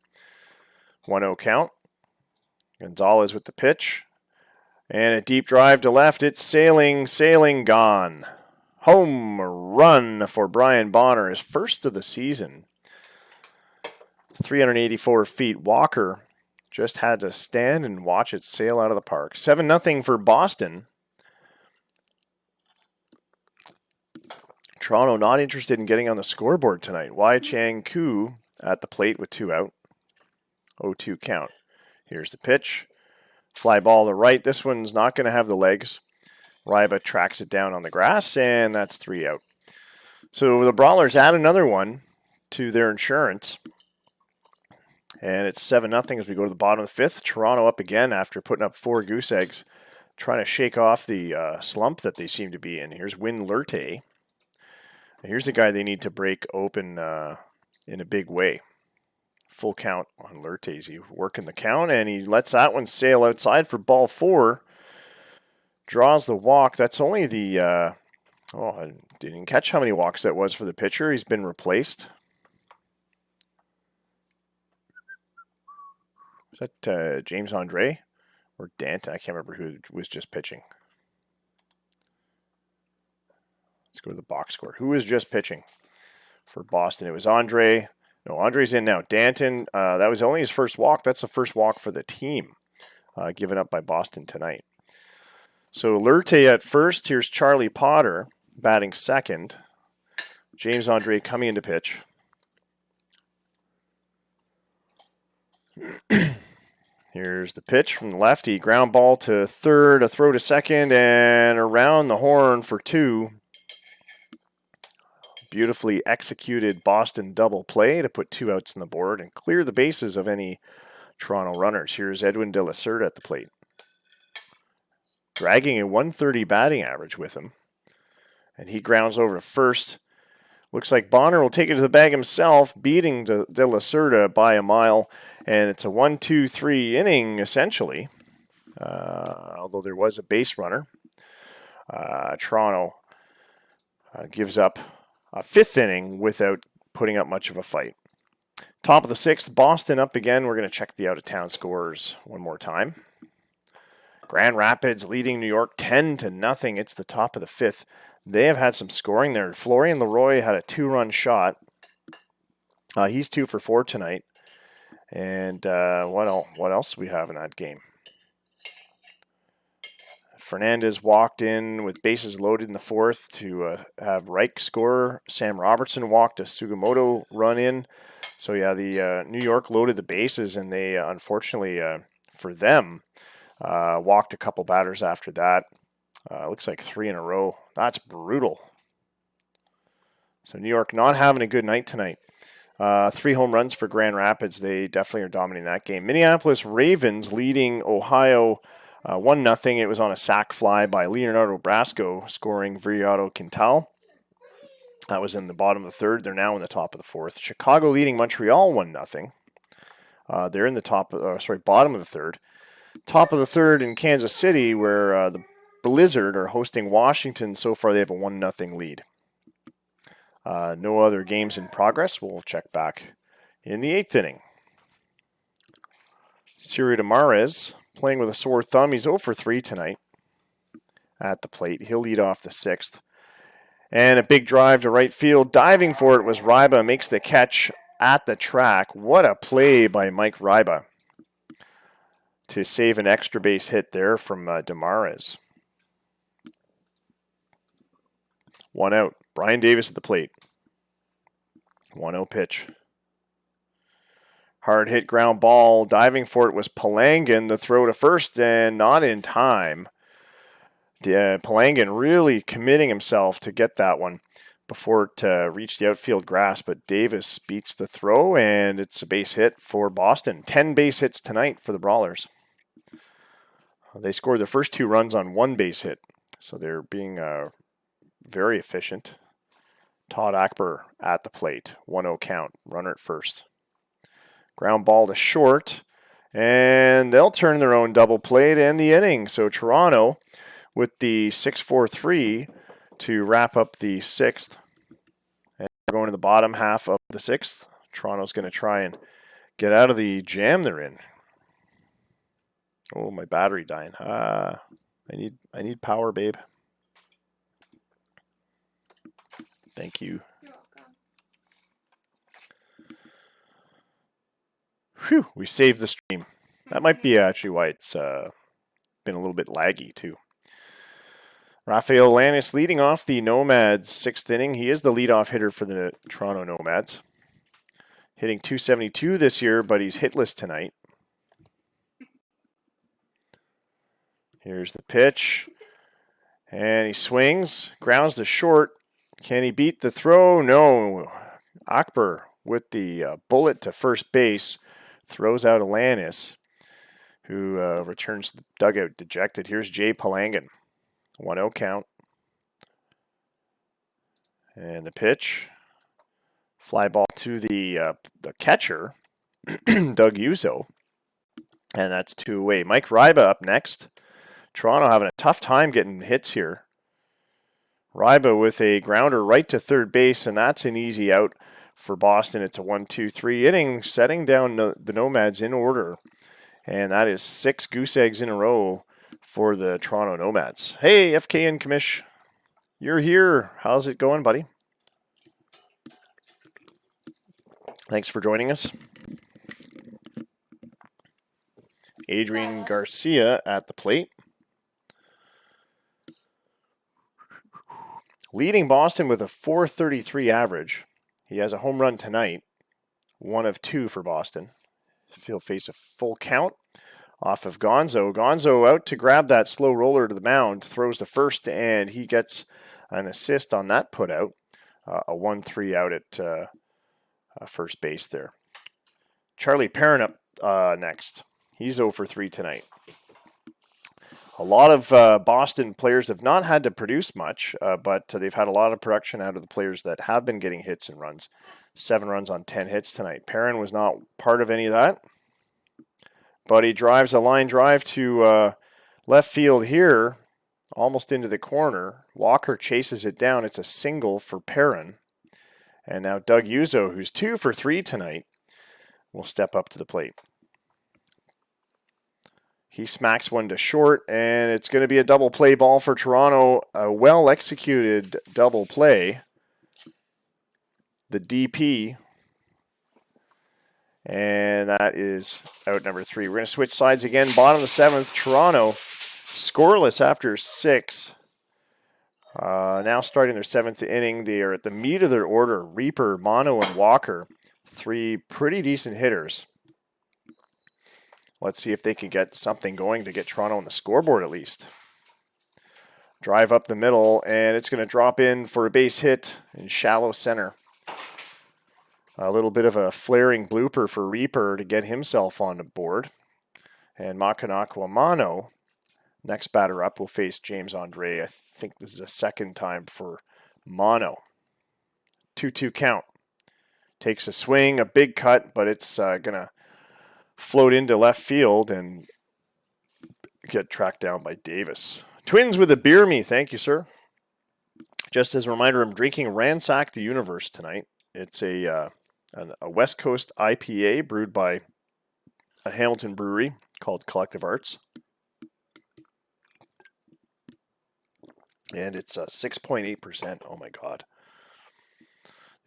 1-0 count. Gonzalez with the pitch. And a deep drive to left. It's sailing, gone. Home run for Brian Bonner, his first of the season. 384 feet. Walker just had to stand and watch it sail out of the park. 7-0 for Boston. Toronto not interested in getting on the scoreboard tonight. Wai Chang Koo at the plate with 2 out. 0-2 count. Here's the pitch. Fly ball to right. This one's not going to have the legs. Ryba tracks it down on the grass, and that's 3 out. So the Brawlers add another one to their insurance. And it's 7-0 as we go to the bottom of the 5th. Toronto up again after putting up 4 goose eggs, trying to shake off the slump that they seem to be in. Here's Win Lurte. Here's a guy they need to break open in a big way. Full count on Lurte. He's working the count, and he lets that one sail outside for ball 4. Draws the walk. That's only the... I didn't catch how many walks that was for the pitcher. He's been replaced. Is that James Andre or Danton? I can't remember who was just pitching. Let's go to the box score. Who was just pitching for Boston? It was Andre. No, Andre's in now. Danton, that was only his first walk. That's the first walk for the team given up by Boston tonight. So Lurte at first. Here's Charlie Potter batting second. James Andre coming into pitch. Here's the pitch from the lefty. Ground ball to third, a throw to second, and around the horn for 2. Beautifully executed Boston double play to put 2 outs on the board and clear the bases of any Toronto runners. Here's Edwin De La Cerda at the plate. Dragging a 130 batting average with him. And he grounds over to first. Looks like Bonner will take it to the bag himself, beating De La Cerda by a mile. And it's a 1-2-3 inning, essentially. Although there was a base runner. Toronto gives up a 5th inning without putting up much of a fight. Top of the 6th, Boston up again. We're going to check the out-of-town scores one more time. Grand Rapids leading New York 10-0. It's the top of the fifth. They have had some scoring there. Florian Leroy had a 2-run shot. He's 2 for 4 tonight. And what else do we have in that game? Fernandez walked in with bases loaded in the fourth to have Reich score. Sam Robertson walked a Sugimoto run in. So yeah, the New York loaded the bases, and they unfortunately for them walked a couple batters after that. Looks like 3 in a row. That's brutal. So New York not having a good night tonight. 3 home runs for Grand Rapids. They definitely are dominating that game. Minneapolis Ravens leading Ohio 1-0. It was on a sac fly by Leonardo Brasco, scoring Viriato Quintal. That was in the bottom of the third. They're now in the top of the fourth. Chicago leading Montreal 1-0. They're in the bottom of the third. Top of the third in Kansas City, where the Blizzard are hosting Washington. So far, they have a 1-0 lead. No other games in progress. We'll check back in the 8th inning. Siri Damares playing with a sore thumb. He's 0 for 3 tonight at the plate. He'll lead off the 6th. And a big drive to right field. Diving for it was Ryba. Makes the catch at the track. What a play by Mike Ryba to save an extra base hit there from Damares. 1 out. Brian Davis at the plate. 1-0 pitch. Hard hit ground ball. Diving for it was Palangan. The throw to first and not in time. Palangan really committing himself to get that one before it reached the outfield grass, but Davis beats the throw, and it's a base hit for Boston. 10 base hits tonight for the Brawlers. They scored their first 2 runs on 1 base hit, so they're being very efficient. Todd Akbar at the plate. 1-0 count. Runner at first. Ground ball to short, and they'll turn their own double play to end the inning. So Toronto with the 6-4-3 to wrap up the 6th. And we're going to the bottom half of the 6th. Toronto's going to try and get out of the jam they're in. Oh, my battery dying. I need power, babe. Thank you. You're welcome. Whew, we saved the stream. That might be actually why it's been a little bit laggy too. Rafael Lannis leading off the Nomads 6th inning. He is the leadoff hitter for the Toronto Nomads. Hitting .272 this year, but he's hitless tonight. Here's the pitch. And he swings, grounds to short. Can he beat the throw? No. Akbar with the bullet to first base. Throws out Alanis, who returns to the dugout dejected. Here's Jay Palangan. 1-0 count. And the pitch. Fly ball to the catcher, Doug Uzo. And that's 2 away. Mike Ryba up next. Toronto having a tough time getting hits here. Ryba with a grounder right to third base, and that's an easy out for Boston. It's a 1-2-3 inning, setting down the Nomads in order. And that is 6 goose eggs in a row for the Toronto Nomads. Hey, FK and Commish, you're here. How's it going, buddy? Thanks for joining us. Adrian Garcia at the plate. Leading Boston with a .433 average. He has a home run tonight. 1 of 2 for Boston. He'll face a full count off of Gonzo. Gonzo out to grab that slow roller to the mound. Throws to first, and he gets an assist on that put out. A 1-3 out at first base there. Charlie Perrin up next. He's 0 for 3 tonight. A lot of Boston players have not had to produce much, but they've had a lot of production out of the players that have been getting hits and runs. 7 runs on 10 hits tonight. Perrin was not part of any of that, but he drives a line drive to left field here, almost into the corner. Walker chases it down. It's a single for Perrin. And now Doug Uzo, who's 2 for 3 tonight, will step up to the plate. He smacks one to short, and it's going to be a double play ball for Toronto. A well-executed double play. The DP. And that is out number 3. We're going to switch sides again. Bottom of the 7th, Toronto scoreless after 6. Now starting their 7th inning. They are at the meat of their order. Reaper, Mono, and Walker. 3 pretty decent hitters. Let's see if they can get something going to get Toronto on the scoreboard at least. Drive up the middle, and it's going to drop in for a base hit in shallow center. A little bit of a flaring blooper for Reaper to get himself on the board. And Makanakwa Mano, next batter up, will face James Andre. I think this is a second time for Mono. 2-2 count. Takes a swing, a big cut, but it's going to float into left field and get tracked down by Davis. Twins with a beer me. Thank you, sir. Just as a reminder, I'm drinking Ransack the Universe tonight. It's a West Coast IPA brewed by a Hamilton brewery called Collective Arts. And it's 6.8%. Oh, my God.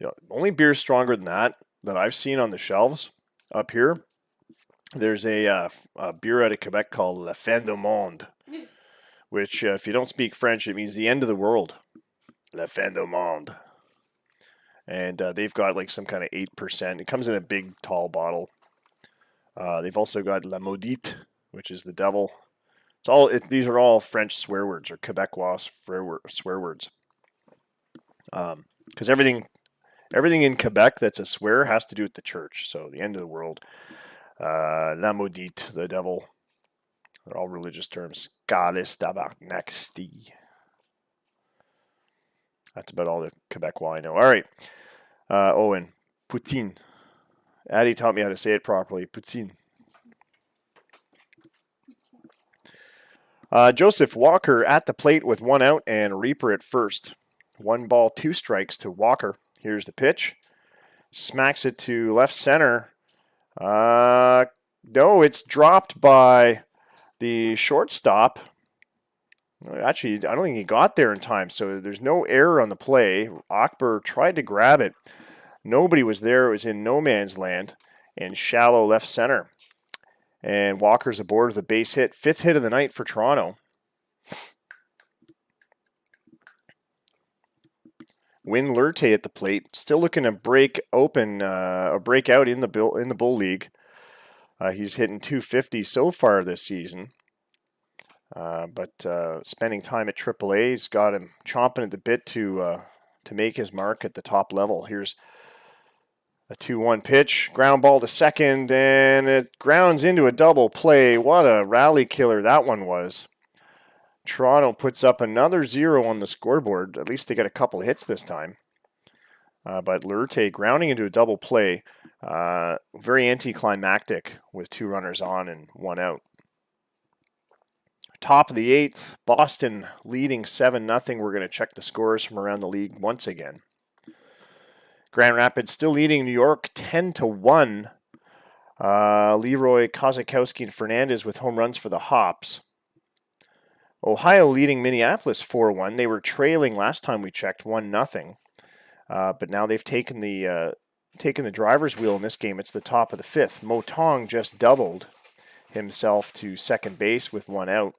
You know, only beer stronger than that I've seen on the shelves up here. There's a beer out of Quebec called La Fin du Monde, which, if you don't speak French, it means the end of the world. La Fin du Monde. And they've got like some kind of 8%. It comes in a big, tall bottle. They've also got La Maudite, which is the devil. These are all French swear words or Quebecois swear words. Because everything in Quebec that's a swear has to do with the church. So the end of the world. La Maudite, the devil. They're all religious terms. Goddess Tabarnaxti. That's about all the Quebecois I know. All right. And poutine. Addie taught me how to say it properly. Poutine. Joseph Walker at the plate with 1 out and Reaper at first. 1 ball, 2 strikes to Walker. Here's the pitch. Smacks it to left center. No, it's dropped by the shortstop. Actually, I don't think he got there in time, so there's no error on the play. Akbar tried to grab it. Nobody was there. It was in no man's land in shallow left center. And Walker's aboard with a base hit. 5th hit of the night for Toronto. Win Lurte at the plate. Still looking to break open or break out in the Bull League. He's hitting .250 so far this season. But spending time at AAA's got him chomping at the bit to make his mark at the top level. Here's a 2-1 pitch, ground ball to second, and it grounds into a double play. What a rally killer that one was. Toronto puts up another 0 on the scoreboard. At least they got a couple hits this time. But Lurte grounding into a double play. Very anticlimactic with 2 runners on and 1 out. Top of the 8th, Boston leading 7-0. We're going to check the scores from around the league once again. Grand Rapids still leading New York 10-1. Leroy, Kozakowski, and Fernandez with home runs for the Hops. Ohio leading Minneapolis 4-1. They were trailing last time we checked 1-0. But now they've taken the driver's wheel in this game. It's the top of the 5th. Mo Tong just doubled himself to second base with 1 out.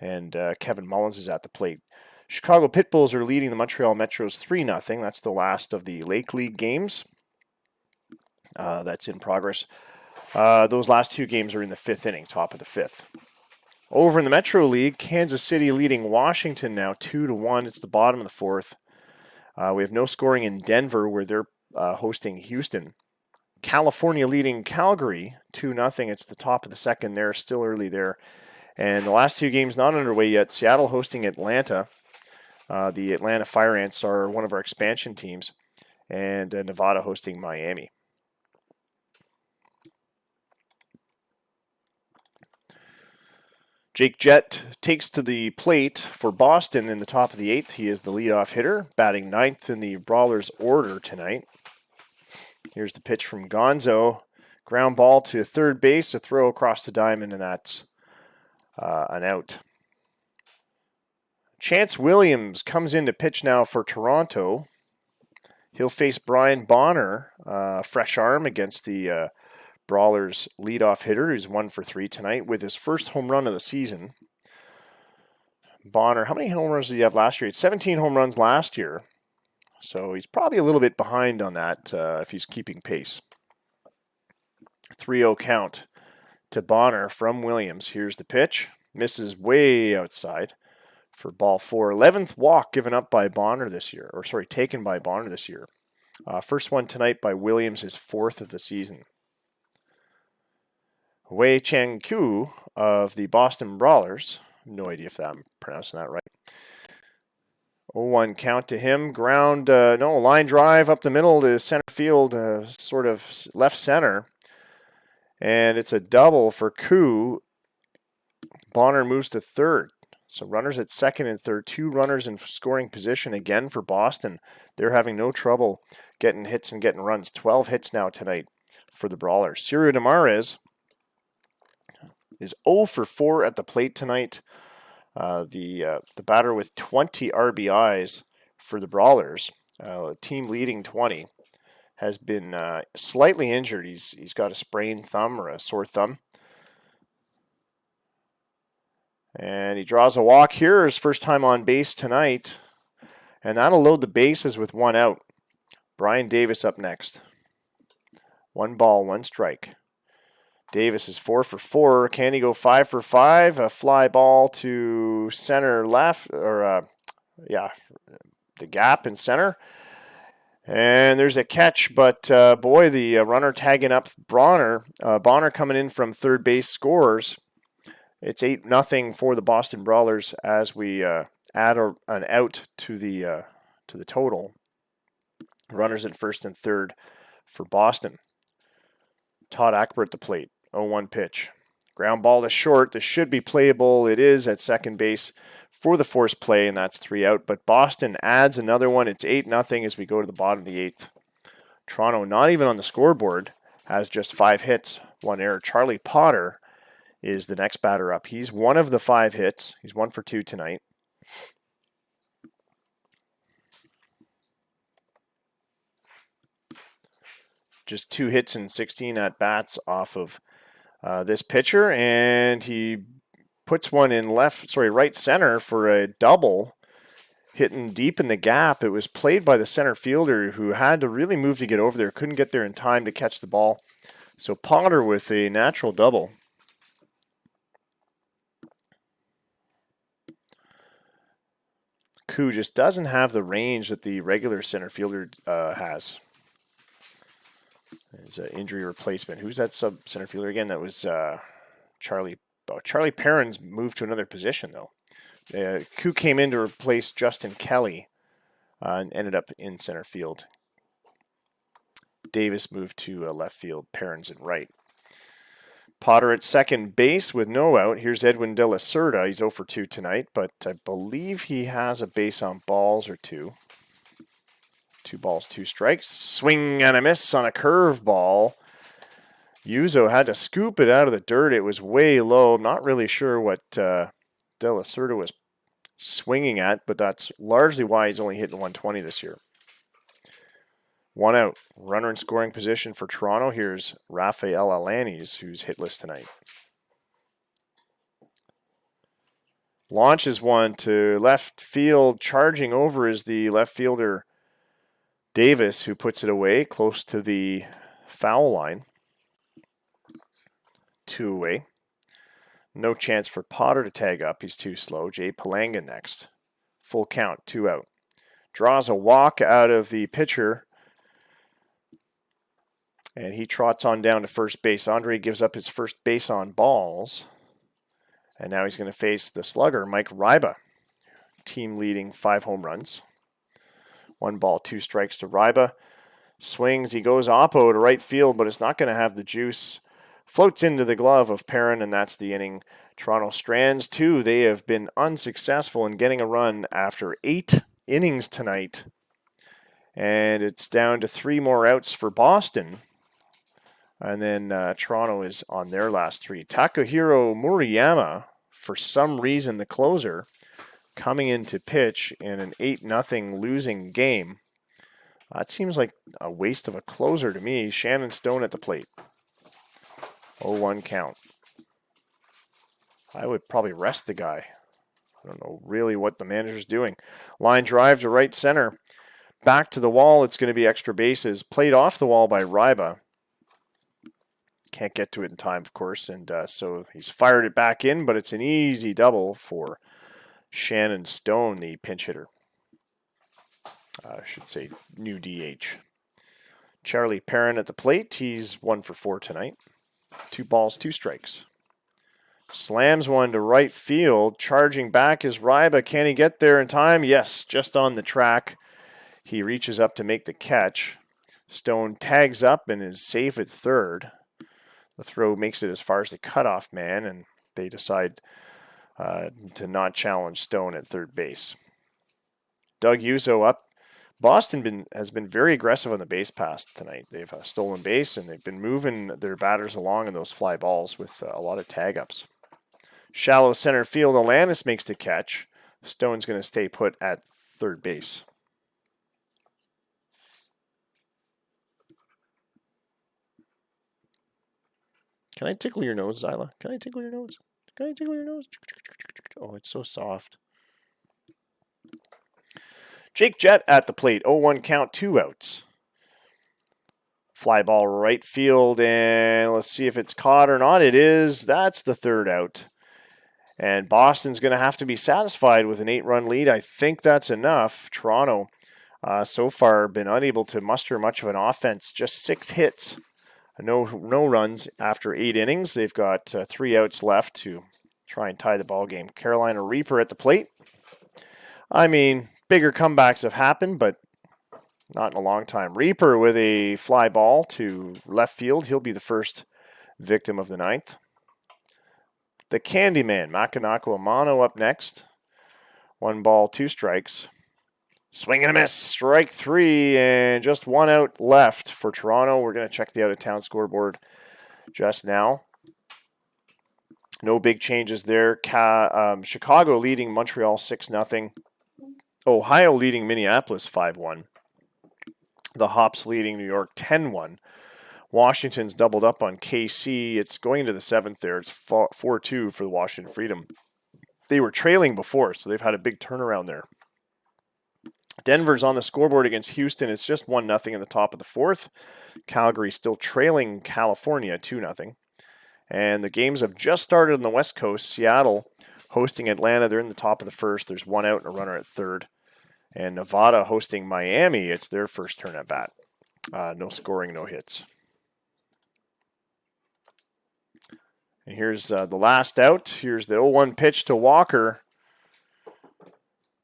And Kevin Mullins is at the plate. Chicago Pitbulls are leading the Montreal Metros 3-0. That's the last of the Lake League games. That's in progress. Those last 2 games are in the 5th inning, top of the 5th. Over in the Metro League, Kansas City leading Washington now 2-1. It's the bottom of the 4th. We have no scoring in Denver where they're hosting Houston. California leading Calgary 2-0. It's the top of the 2nd there, still early there. And the last 2 games not underway yet. Seattle hosting Atlanta. The Atlanta Fire Ants are one of our expansion teams. And Nevada hosting Miami. Jake Jett takes to the plate for Boston in the top of the 8th. He is the leadoff hitter, batting 9th in the Brawlers order tonight. Here's the pitch from Gonzo. Ground ball to third base, a throw across the diamond, and that's an out. Chance Williams comes in to pitch now for Toronto. He'll face Brian Bonner, fresh arm against the Brawlers leadoff hitter, who's 1 for 3 tonight with his first home run of the season. Bonner, how many home runs did he have last year? He had 17 home runs last year, so he's probably a little bit behind on that if he's keeping pace. 3-0 count to Bonner from Williams. Here's the pitch. Misses way outside for ball 4. 11th walk given up by Bonner this year, or sorry, taken by Bonner this year. First one tonight by Williams, his 4th of the season. Wei Cheng Kyu of the Boston Brawlers. No idea if I'm pronouncing that right. 0-1 count to him. Line drive up the middle to center field, sort of left center. And it's a double for Koo. Bonner moves to third. So runners at second and third. 2 runners in scoring position again for Boston. They're having no trouble getting hits and getting runs. 12 hits now tonight for the Brawlers. Ciro Demares is 0 for 4 at the plate tonight. The batter with 20 RBIs for the Brawlers, team leading 20, has been slightly injured. He's got a sprained thumb or a sore thumb. And he draws a walk here, his first time on base tonight. And that'll load the bases with 1 out. Brian Davis up next. 1 ball, 1 strike. Davis is 4 for 4. Can he go 5 for 5? A fly ball to center left, or the gap in center. And there's a catch, but the runner tagging up Bonner coming in from third base scores. It's 8-0 for the Boston Brawlers as we add an out to the total. Runners at first and third for Boston. Todd Ackber at the plate. 0-1 pitch. Ground ball to short. This should be playable. It is at second base for the forced play, and that's 3 out. But Boston adds another one. It's 8-0 as we go to the bottom of the 8th. Toronto, not even on the scoreboard, has just 5 hits, 1 error. Charlie Potter is the next batter up. He's 1 of the 5 hits. He's 1 for 2 tonight. Just 2 hits and 16 at-bats off of this pitcher, and he puts one in right center for a double, hitting deep in the gap. It was played by the center fielder who had to really move to get over there, couldn't get there in time to catch the ball. So Potter with a natural double. Koo just doesn't have the range that the regular center fielder has. It's an injury replacement. Who's that sub center fielder again? That was Charlie. Charlie Perrins moved to another position though. Koo came in to replace Justin Kelly and ended up in center field. Davis moved to left field. Perrins at right. Potter at second base with no out. Here's Edwin De La Cerda. He's 0 for 2 tonight, but I believe he has a base on balls or 2. 2 balls, 2 strikes. Swing and a miss on a curveball. Yuzo had to scoop it out of the dirt. It was way low. I'm not really sure what De La Cerda was swinging at, but that's largely why he's only hitting 120 this year. 1 out. Runner in scoring position for Toronto. Here's Rafael Alanis, who's hitless tonight. Launches one to left field. Charging over is the left fielder Davis, who puts it away close to the foul line. 2 away. No chance for Potter to tag up. He's too slow. Jay Palanga next. Full count, 2 out. Draws a walk out of the pitcher. And he trots on down to first base. Andre gives up his first base on balls. And now he's going to face the slugger, Mike Ryba. Team leading 5 home runs. 1 ball, 2 strikes to Ryba. Swings, he goes oppo to right field, but it's not going to have the juice. Floats into the glove of Perrin, and that's the inning. Toronto strands 2. They have been unsuccessful in getting a run after 8 innings tonight. And it's down to 3 more outs for Boston. And then Toronto is on their last 3. Takahiro Murayama for some reason, the closer coming into pitch in an 8-0 losing game. That seems like a waste of a closer to me. Shannon Stone at the plate. 0-1 count. I would probably rest the guy. I don't know really what the manager's doing. Line drive to right center. Back to the wall. It's going to be extra bases. Played off the wall by Ryba. Can't get to it in time, of course. And so he's fired it back in, but it's an easy double for Shannon Stone, the pinch hitter. I should say new DH. Charlie Perrin at the plate. He's 1 for 4 tonight. 2 balls, 2 strikes. Slams one to right field. Charging back is Ryba. Can he get there in time? Yes, just on the track. He reaches up to make the catch. Stone tags up and is safe at third. The throw makes it as far as the cutoff man, and they decide to not challenge Stone at third base. Doug Uzo up. Boston has been very aggressive on the base pass tonight. They've stolen base, and they've been moving their batters along in those fly balls with a lot of tag-ups. Shallow center field, Alanis makes the catch. Stone's going to stay put at third base. Can I tickle your nose, Zyla? Can I tickle your nose? Can I tickle your nose? Oh, it's so soft. Jake Jett at the plate. 0-1 count, 2 outs. Fly ball right field, and let's see if it's caught or not. It is. That's the third out. And Boston's going to have to be satisfied with an 8-run lead. I think that's enough. Toronto, so far, been unable to muster much of an offense. Just 6 hits. No runs after 8 innings. They've got 3 outs left to try and tie the ball game. Carolina Reaper at the plate. I mean, bigger comebacks have happened, but not in a long time. Reaper with a fly ball to left field. He'll be the first victim of the 9th. The Candyman, Makanako Amano up next. 1 ball, 2 strikes. Swing and a miss, strike 3, and just 1 out left for Toronto. We're going to check the out-of-town scoreboard just now. No big changes there. Chicago leading Montreal 6-0. Ohio leading Minneapolis 5-1. The Hops leading New York 10-1. Washington's doubled up on KC. It's going to the 7th there. It's 4-2 for the Washington Freedom. They were trailing before, so they've had a big turnaround there. Denver's on the scoreboard against Houston. It's just 1-0 in the top of the 4th. Calgary still trailing California 2-0. And the games have just started on the West Coast. Seattle hosting Atlanta. They're in the top of the 1st. There's 1 out and a runner at 3rd. And Nevada hosting Miami. It's their first turn at bat. No scoring, no hits. And here's the last out. Here's the 0-1 pitch to Walker.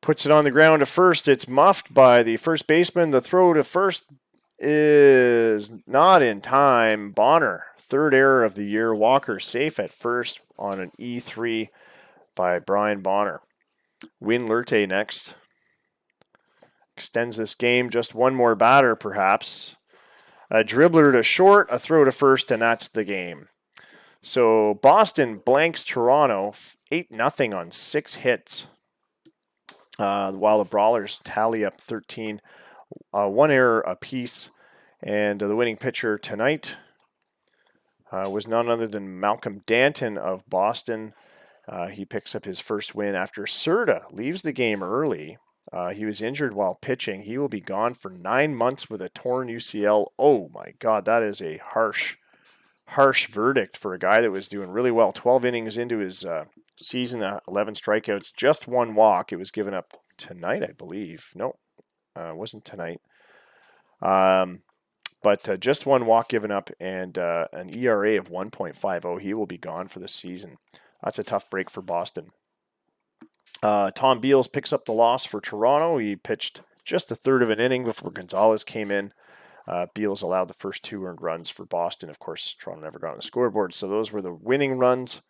Puts it on the ground to first. It's muffed by the first baseman. The throw to first is not in time. Bonner, 3rd error of the year. Walker safe at first on an E3 by Brian Bonner. Win Lurte next. Extends this game. Just 1 more batter, perhaps. A dribbler to short, a throw to first, and that's the game. So Boston blanks Toronto 8-0 on 6 hits. While the Brawlers tally up 13. 1 error apiece. And the winning pitcher tonight was none other than Malcolm Danton of Boston. He picks up his first win after Serta leaves the game early. He was injured while pitching. He will be gone for 9 months with a torn UCL. Oh my God, that is a harsh verdict for a guy that was doing really well. 12 innings into his season, 11 strikeouts, just 1 walk. It was given up tonight, I believe. No, it wasn't tonight. But just 1 walk given up and an ERA of 1.50. He will be gone for the season. That's a tough break for Boston. Tom Beals picks up the loss for Toronto. He pitched just a third of an inning before Gonzalez came in. Beals allowed the first 2 earned runs for Boston. Of course, Toronto never got on the scoreboard, so those were the winning runs.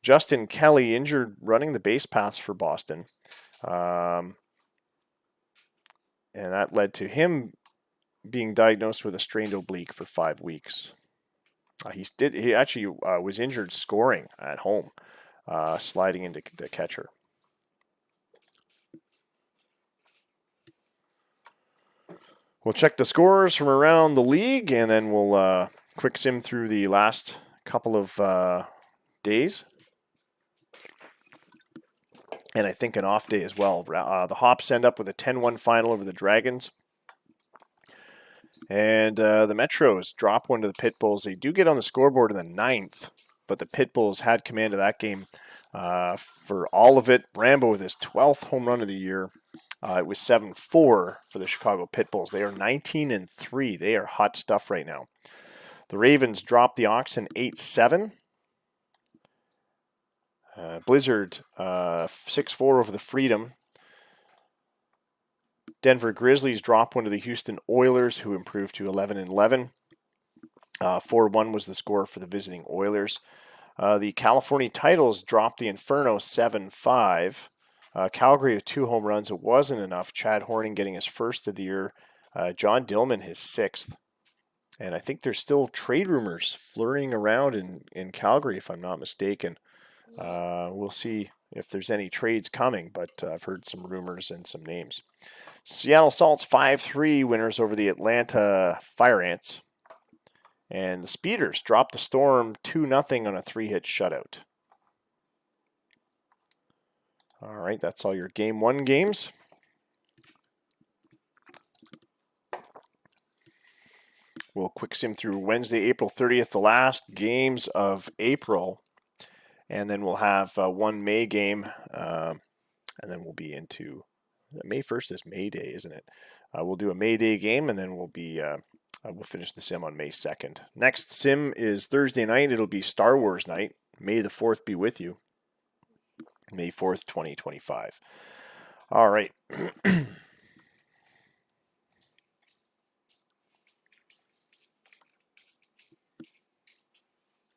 Justin Kelly injured running the base paths for Boston. And that led to him being diagnosed with a strained oblique for 5 weeks. He actually was injured scoring at home. sliding into the catcher. We'll check the scores from around the league, and then we'll quick sim through the last couple of days. And I think an off day as well. The Hops end up with a 10-1 final over the Dragons. And the Metros drop one to the Pitbulls. They do get on the scoreboard in the 9th, but the Pitbulls had command of that game for all of it. Rambo with his 12th home run of the year. It was 7-4 for the Chicago Pitbulls. They are 19-3. They are hot stuff right now. The Ravens dropped the Oxen 8-7. Blizzard 6-4 over the Freedom. Denver Grizzlies drop one to the Houston Oilers, who improved to 11-11. 4-1 was the score for the visiting Oilers. The California Titles dropped the Inferno 7-5. Calgary with 2 home runs. It wasn't enough. Chad Horning getting his first of the year. John Dillman his 6th. And I think there's still trade rumors flurrying around in Calgary, if I'm not mistaken. We'll see if there's any trades coming, but I've heard some rumors and some names. Seattle Salts 5-3 winners over the Atlanta Fire Ants. And the Speeders dropped the Storm 2-0 on a 3-hit shutout. All right, that's all your Game 1 games. We'll quick sim through Wednesday, April 30th, the last games of April. And then we'll have one May game, and then we'll be into May 1st is May Day, isn't it? We'll do a May Day game, and then we'll finish the sim on May 2nd. Next sim is Thursday night. It'll be Star Wars night. May the 4th be with you. May 4th, 2025. All right.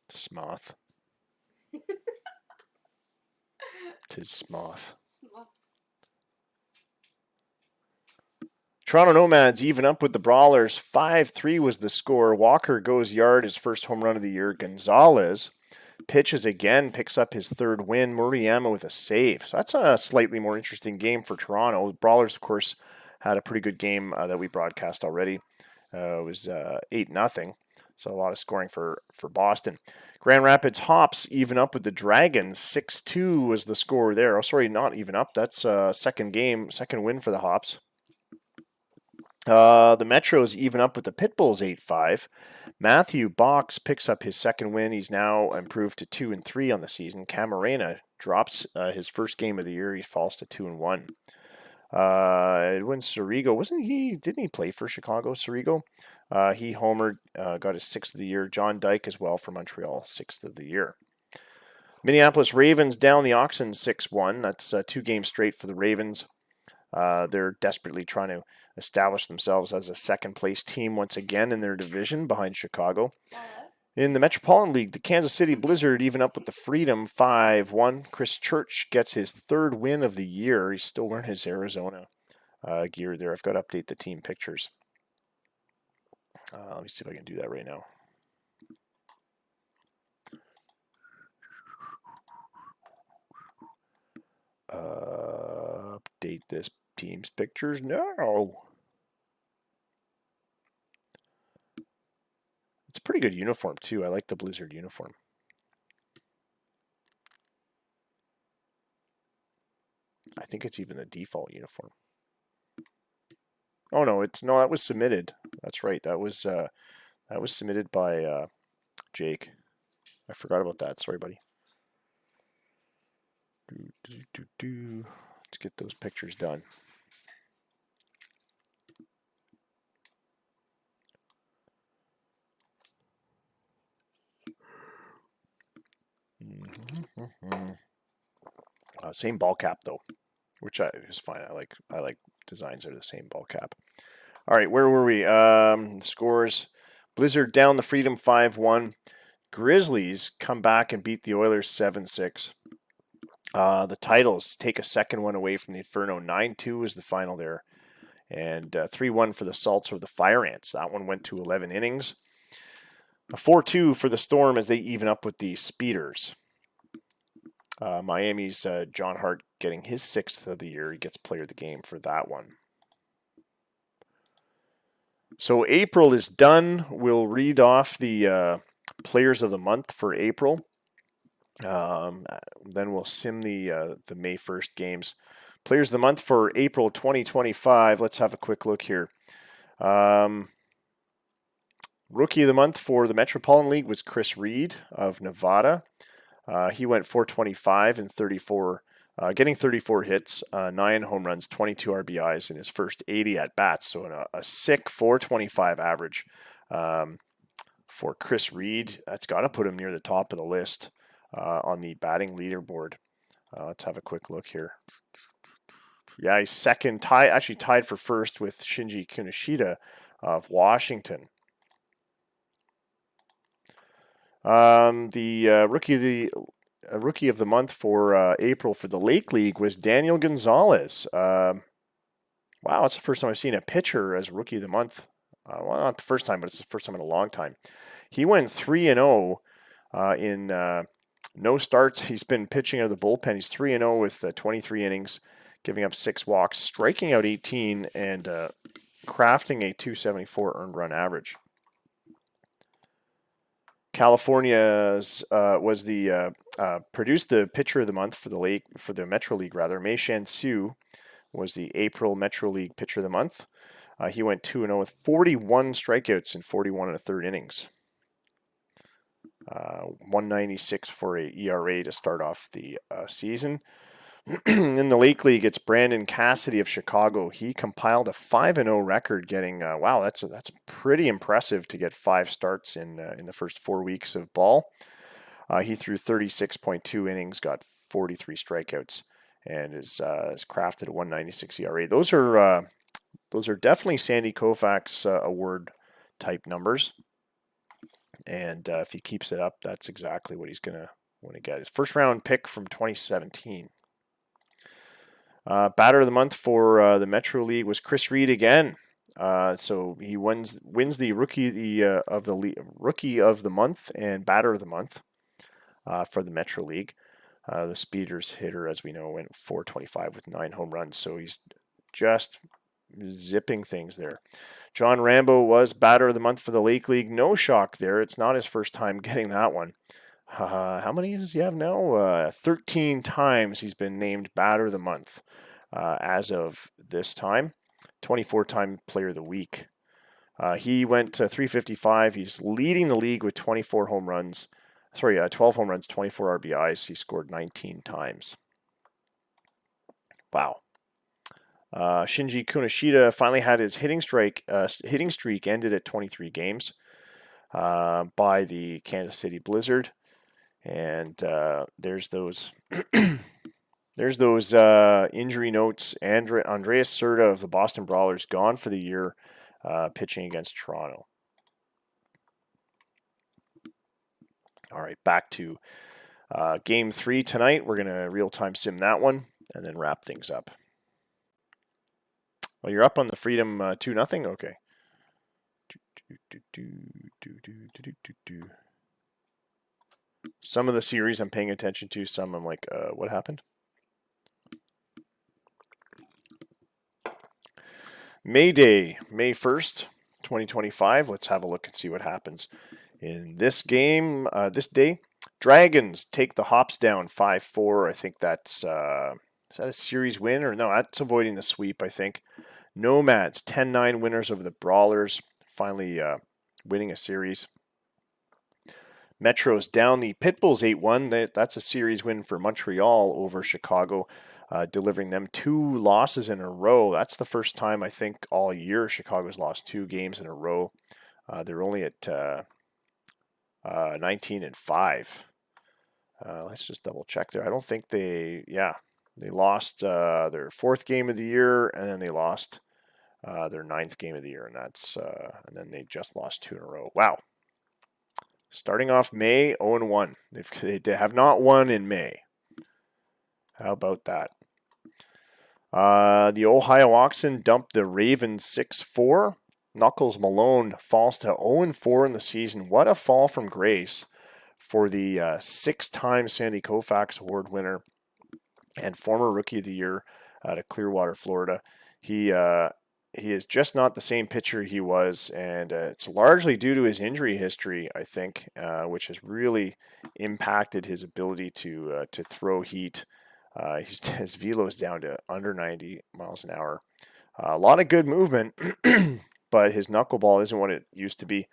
Smoth. Tis Smoth. Toronto Nomads even up with the Brawlers. 5-3 was the score. Walker goes yard, his first home run of the year. Gonzalez pitches again, picks up his 3rd win. Murayama with a save. So that's a slightly more interesting game for Toronto. The Brawlers, of course, had a pretty good game that we broadcast already. It was 8-0. So a lot of scoring for Boston. Grand Rapids Hops even up with the Dragons. 6-2 was the score there. Oh, sorry, not even up. That's second win for the Hops. The Metros even up with the Pitbulls 8-5. Matthew Box picks up his 2nd win. He's now improved to 2-3 on the season. Camarena drops his first game of the year. He falls to 2-1. Edwin Sirigo, didn't he play for Chicago, Sirigo? He homered, got his 6th of the year. John Dyke as well for Montreal, 6th of the year. Minneapolis Ravens down the Oxen 6-1. That's 2 games straight for the Ravens. They're desperately trying to establish themselves as a second-place team once again in their division behind Chicago. In the Metropolitan League, the Kansas City Blizzard even up with the Freedom 5-1. Chris Church gets his 3rd win of the year. He's still wearing his Arizona gear there. I've got to update the team pictures. Let me see if I can do that right now. Update this team's pictures now. It's a pretty good uniform too. I like the Blizzard uniform. I think it's even the default uniform. Oh no, that was submitted. That's right. That was submitted by Jake. I forgot about that. Sorry, buddy. Let's get those pictures done. Same ball cap though, which is fine. I like designs that are the same ball cap. All right, where were we? Scores: Blizzard down the Freedom 5-1. Grizzlies come back and beat the Oilers 7-6. The Titles take a 2nd one away from the Inferno. 9-2 was the final there. And 3-1 for the Salts over the Fire Ants. That one went to 11 innings. A 4-2 for the Storm as they even up with the Speeders. Miami's John Hart getting his 6th of the year. He gets player of the game for that one. So April is done. We'll read off the players of the month for April. Then we'll sim the May 1st games. Players of the month for April 2025. Let's have a quick look here. Rookie of the month for the Metropolitan League was Chris Reed of Nevada. He went 425 and 34, getting 34 hits, 9 home runs, 22 RBIs in his first 80 at bats. So a sick 425 average for Chris Reed. That's got to put him near the top of the list on the batting leaderboard. Let's have a quick look here. Yeah, he's second, actually tied for first with Shinji Kunishita of Washington. The rookie of the month for April for the Lake League was Daniel Gonzalez. Wow, it's the first time I've seen a pitcher as rookie of the month. Well, not the first time, but it's the first time in a long time. He went 3-0 in no starts. He's been pitching out of the bullpen. He's 3-0 with 23 innings, giving up 6 walks, striking out 18, and crafting a 274 earned run average. California's was the produced the pitcher of the month for the Metro League rather. Mei Shan-Su was the April Metro League pitcher of the month. He went 2-0 with 41 strikeouts in 41 1/3 innings. 196 for a ERA to start off the season. In the Lake League, it's Brandon Cassidy of Chicago. He compiled a 5-0 record, getting wow, that's pretty impressive to get 5 starts in the first 4 weeks of ball. He threw 36.2 innings, got 43 strikeouts, and is crafted a 196 ERA. Those are definitely Sandy Koufax award type numbers, and if he keeps it up, that's exactly what he's gonna want to get. His first round pick from 2017. Batter of the month for the Metro League was Chris Reed again. So he wins the rookie of the month and batter of the month for the Metro League. The Speeders hitter, as we know, went 425 with 9 home runs. So he's just zipping things there. John Rambo was batter of the month for the Lake League. No shock there. It's not his first time getting that one. How many does he have now? 13 times he's been named batter of the month as of this time. 24-time player of the week. He went to 355. He's leading the league with 12 home runs, 24 RBIs. He scored 19 times. Wow. Shinji Kunishita finally had his hitting streak ended at 23 games by the Kansas City Blizzard. And there's those injury notes. Andreas Serta of the Boston Brawlers gone for the year, pitching against Toronto. All right, back to Game 3 tonight. We're going to real-time sim that one and then wrap things up. Well, you're up on the Freedom 2-0? Okay. Some of the series I'm paying attention to, some I'm like, what happened? May Day, May 1st, 2025. Let's have a look and see what happens in this game, this day. Dragons take the Hops down 5-4. I think that's, is that a series win? Or no, that's avoiding the sweep, I think. Nomads, 10-9 winners over the Brawlers, finally winning a series. Metro's down the Pitbulls 8-1. That's a series win for Montreal over Chicago, delivering them 2 losses in a row. That's the first time, I think, all year Chicago's lost 2 games in a row. They're only at 19-5. Let's just double check there. I don't think they lost their 4th game of the year, and then they lost their 9th game of the year, and and then they just lost 2 in a row. Wow. Starting off May 0-1. They have not won in May. How about that? The Ohio Oxen dumped the Ravens 6-4. Knuckles Malone falls to 0-4 in the season. What a fall from grace for the 6-time Sandy Koufax Award winner and former Rookie of the Year out of Clearwater, Florida. He is just not the same pitcher he was, and it's largely due to his injury history, I think, which has really impacted his ability to throw heat. His velo is down to under 90 miles an hour. A lot of good movement, but his knuckleball isn't what it used to be,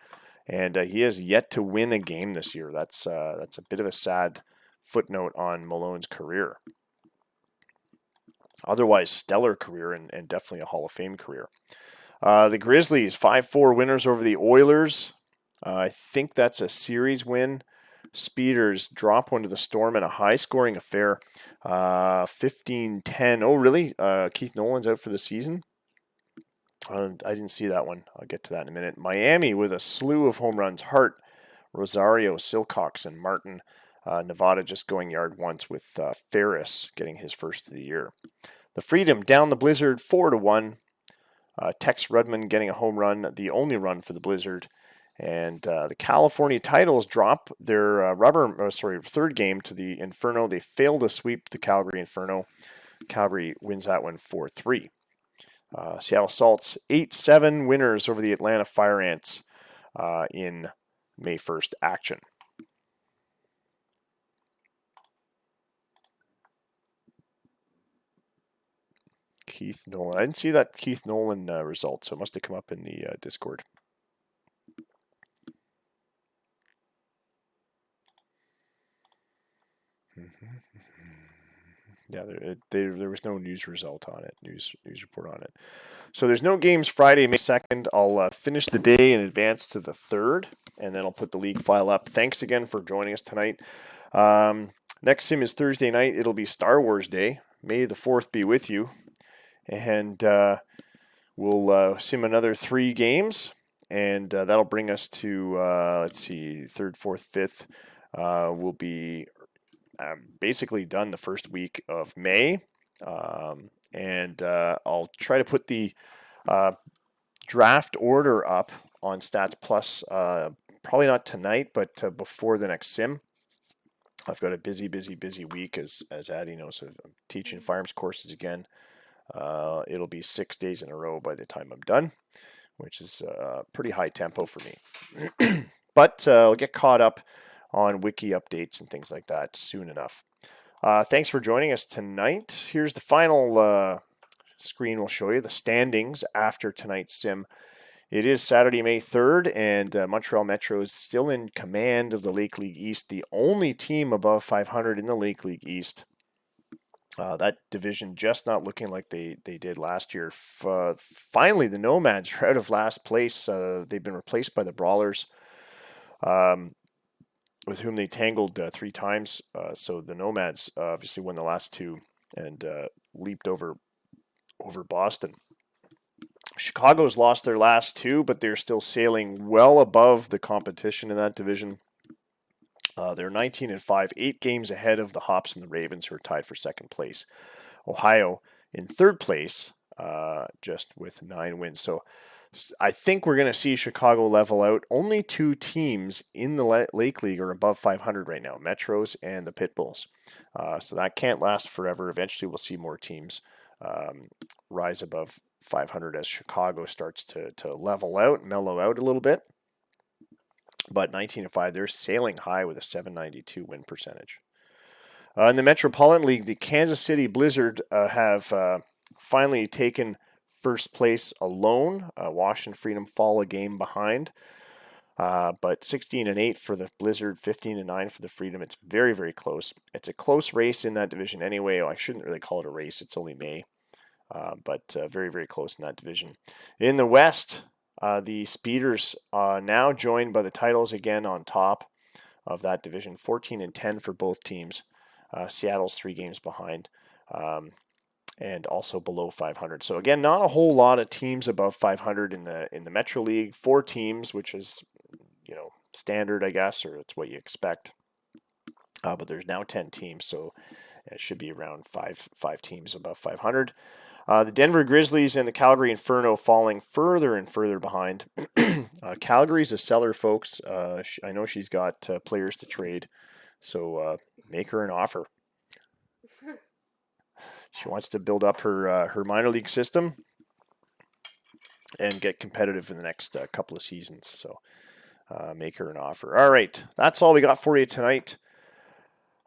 and he has yet to win a game this year. That's a bit of a sad footnote on Malone's career. Otherwise, stellar career and definitely a Hall of Fame career. The Grizzlies, 5-4 winners over the Oilers. I think that's a series win. Speeders drop one to the Storm in a high-scoring affair. 15-10. Oh, really? Keith Nolan's out for the season? I didn't see that one. I'll get to that in a minute. Miami with a slew of home runs. Hart, Rosario, Silcox, and Martin. Nevada just going yard once with Ferris getting his first of the year. The Freedom down the Blizzard 4-1. Tex Rudman getting a home run, the only run for the Blizzard. And the California Titles drop their third game to the Inferno. They fail to sweep the Calgary Inferno. Calgary wins that one 4-3. Seattle Salts 8-7 winners over the Atlanta Fire Ants in May 1st action. Keith Nolan. I didn't see that Keith Nolan result, so it must have come up in the Discord. Yeah, there was no news result on it, news report on it. So there's no games Friday, May 2nd. I'll finish the day in advance to the 3rd, and then I'll put the league file up. Thanks again for joining us tonight. Next sim is Thursday night. It'll be Star Wars Day. May the 4th be with you. And we'll sim another 3 games, and that'll bring us to, let's see, 3rd, 4th, 5th. We'll be basically done the first week of May, and I'll try to put the draft order up on Stats Plus, probably not tonight, but before the next sim. I've got a busy week, as Addie knows. I'm teaching firearms courses again. It'll be 6 days in a row by the time I'm done, which is pretty high tempo for me. But I'll get caught up on wiki updates and things like that soon enough. Thanks for joining us tonight. Here's the final screen we'll show you, the standings after tonight's sim. It is Saturday, May 3rd, and Montreal Metro is still in command of the Lake League East, the only team above 500 in the Lake League East. That division just not looking like they did last year. Finally, the Nomads are out of last place. They've been replaced by the Brawlers, with whom they tangled 3 times. So the Nomads obviously won the last 2 and leaped over Boston. Chicago's lost their last 2, but they're still sailing well above the competition in that division. They're 19-5, 8 games ahead of the Hops and the Ravens, who are tied for second place. Ohio in third place, just with 9 wins. So I think we're going to see Chicago level out. Only 2 teams in the Lake League are above 500 right now, Metros and the Pitbulls. So that can't last forever. Eventually we'll see more teams rise above 500 as Chicago starts to level out, mellow out a little bit. But 19-5, they're sailing high with a 792 win percentage. In the Metropolitan League, the Kansas City Blizzard have finally taken first place alone. Washington Freedom fall a game behind. But 16-8 for the Blizzard, 15-9 for the Freedom. It's very, very close. It's a close race in that division anyway. I shouldn't really call it a race. It's only May. But very, very close in that division. In the West, the Speeders are now joined by the Titles again on top of that division. 14-10 for both teams. Seattle's 3 games behind. And also below 500. So again, not a whole lot of teams above 500 in the Metro League. 4 teams, which is, standard, I guess, or it's what you expect. But there's now 10 teams, so it should be around five teams above 500. The Denver Grizzlies and the Calgary Inferno falling further and further behind. Calgary's a seller, folks. I know she's got players to trade, so make her an offer. She wants to build up her minor league system and get competitive in the next couple of seasons. So make her an offer. All right, that's all we got for you tonight.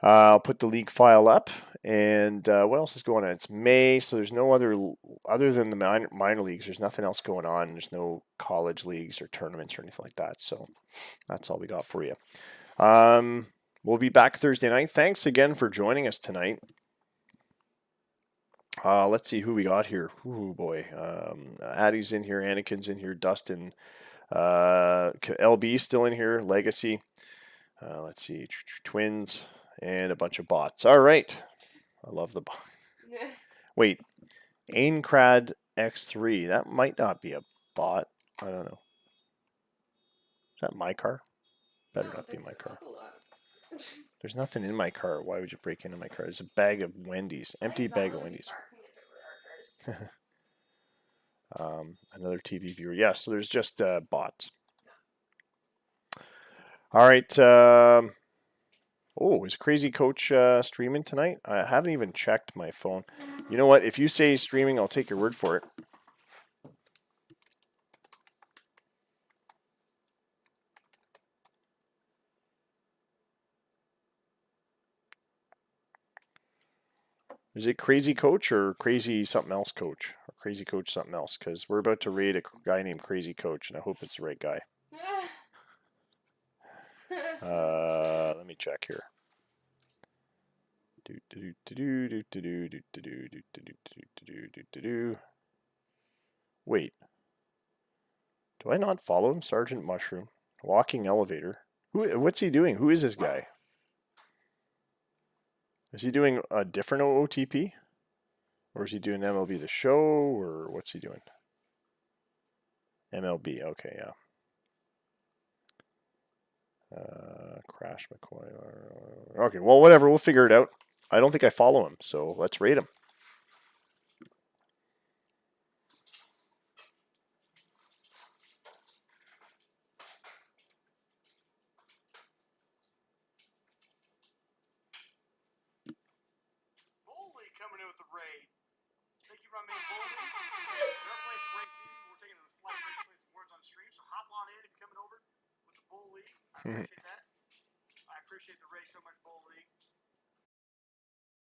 I'll put the league file up, and what else is going on? It's May, so there's no other than the minor leagues. There's nothing else going on. There's no college leagues or tournaments or anything like that. So that's all we got for you. We'll be back Thursday night. Thanks again for joining us tonight. Let's see who we got here. Ooh, boy. Addie's in here. Anakin's in here. Dustin. LB's still in here. Legacy. Let's see. Twins. And a bunch of bots. All right. I love the bot. Wait. Aincrad X3. That might not be a bot. I don't know. Is that my car? Better not be my car. There's nothing in my car. Why would you break into my car? There's a bag of Wendy's. Empty bag of Wendy's. Another TV viewer. Yeah, so there's just bots. All right. Oh, is Crazy Coach streaming tonight? I haven't even checked my phone. You know what? If you say streaming, I'll take your word for it. Is it Crazy Coach or Crazy something else Coach? Or Crazy Coach something else? Because we're about to raid a guy named Crazy Coach, and I hope it's the right guy. Let me check here. Wait. Do I not follow him? Sergeant Mushroom. Walking Elevator. What's he doing? Who is this guy? Is he doing a different OOTP? Or is he doing MLB The Show? Or what's he doing? MLB. Okay, yeah. Crash McCoy. Okay, well, whatever. We'll figure it out. I don't think I follow him, so let's rate him. Boldly coming in with the raid. Thank you, my man Boldly. We're playing some raid season. We're taking a slight break to play some words on stream, so hop on in if you're coming over with the Bold League. I appreciate that. I appreciate the raid so much, Bold League.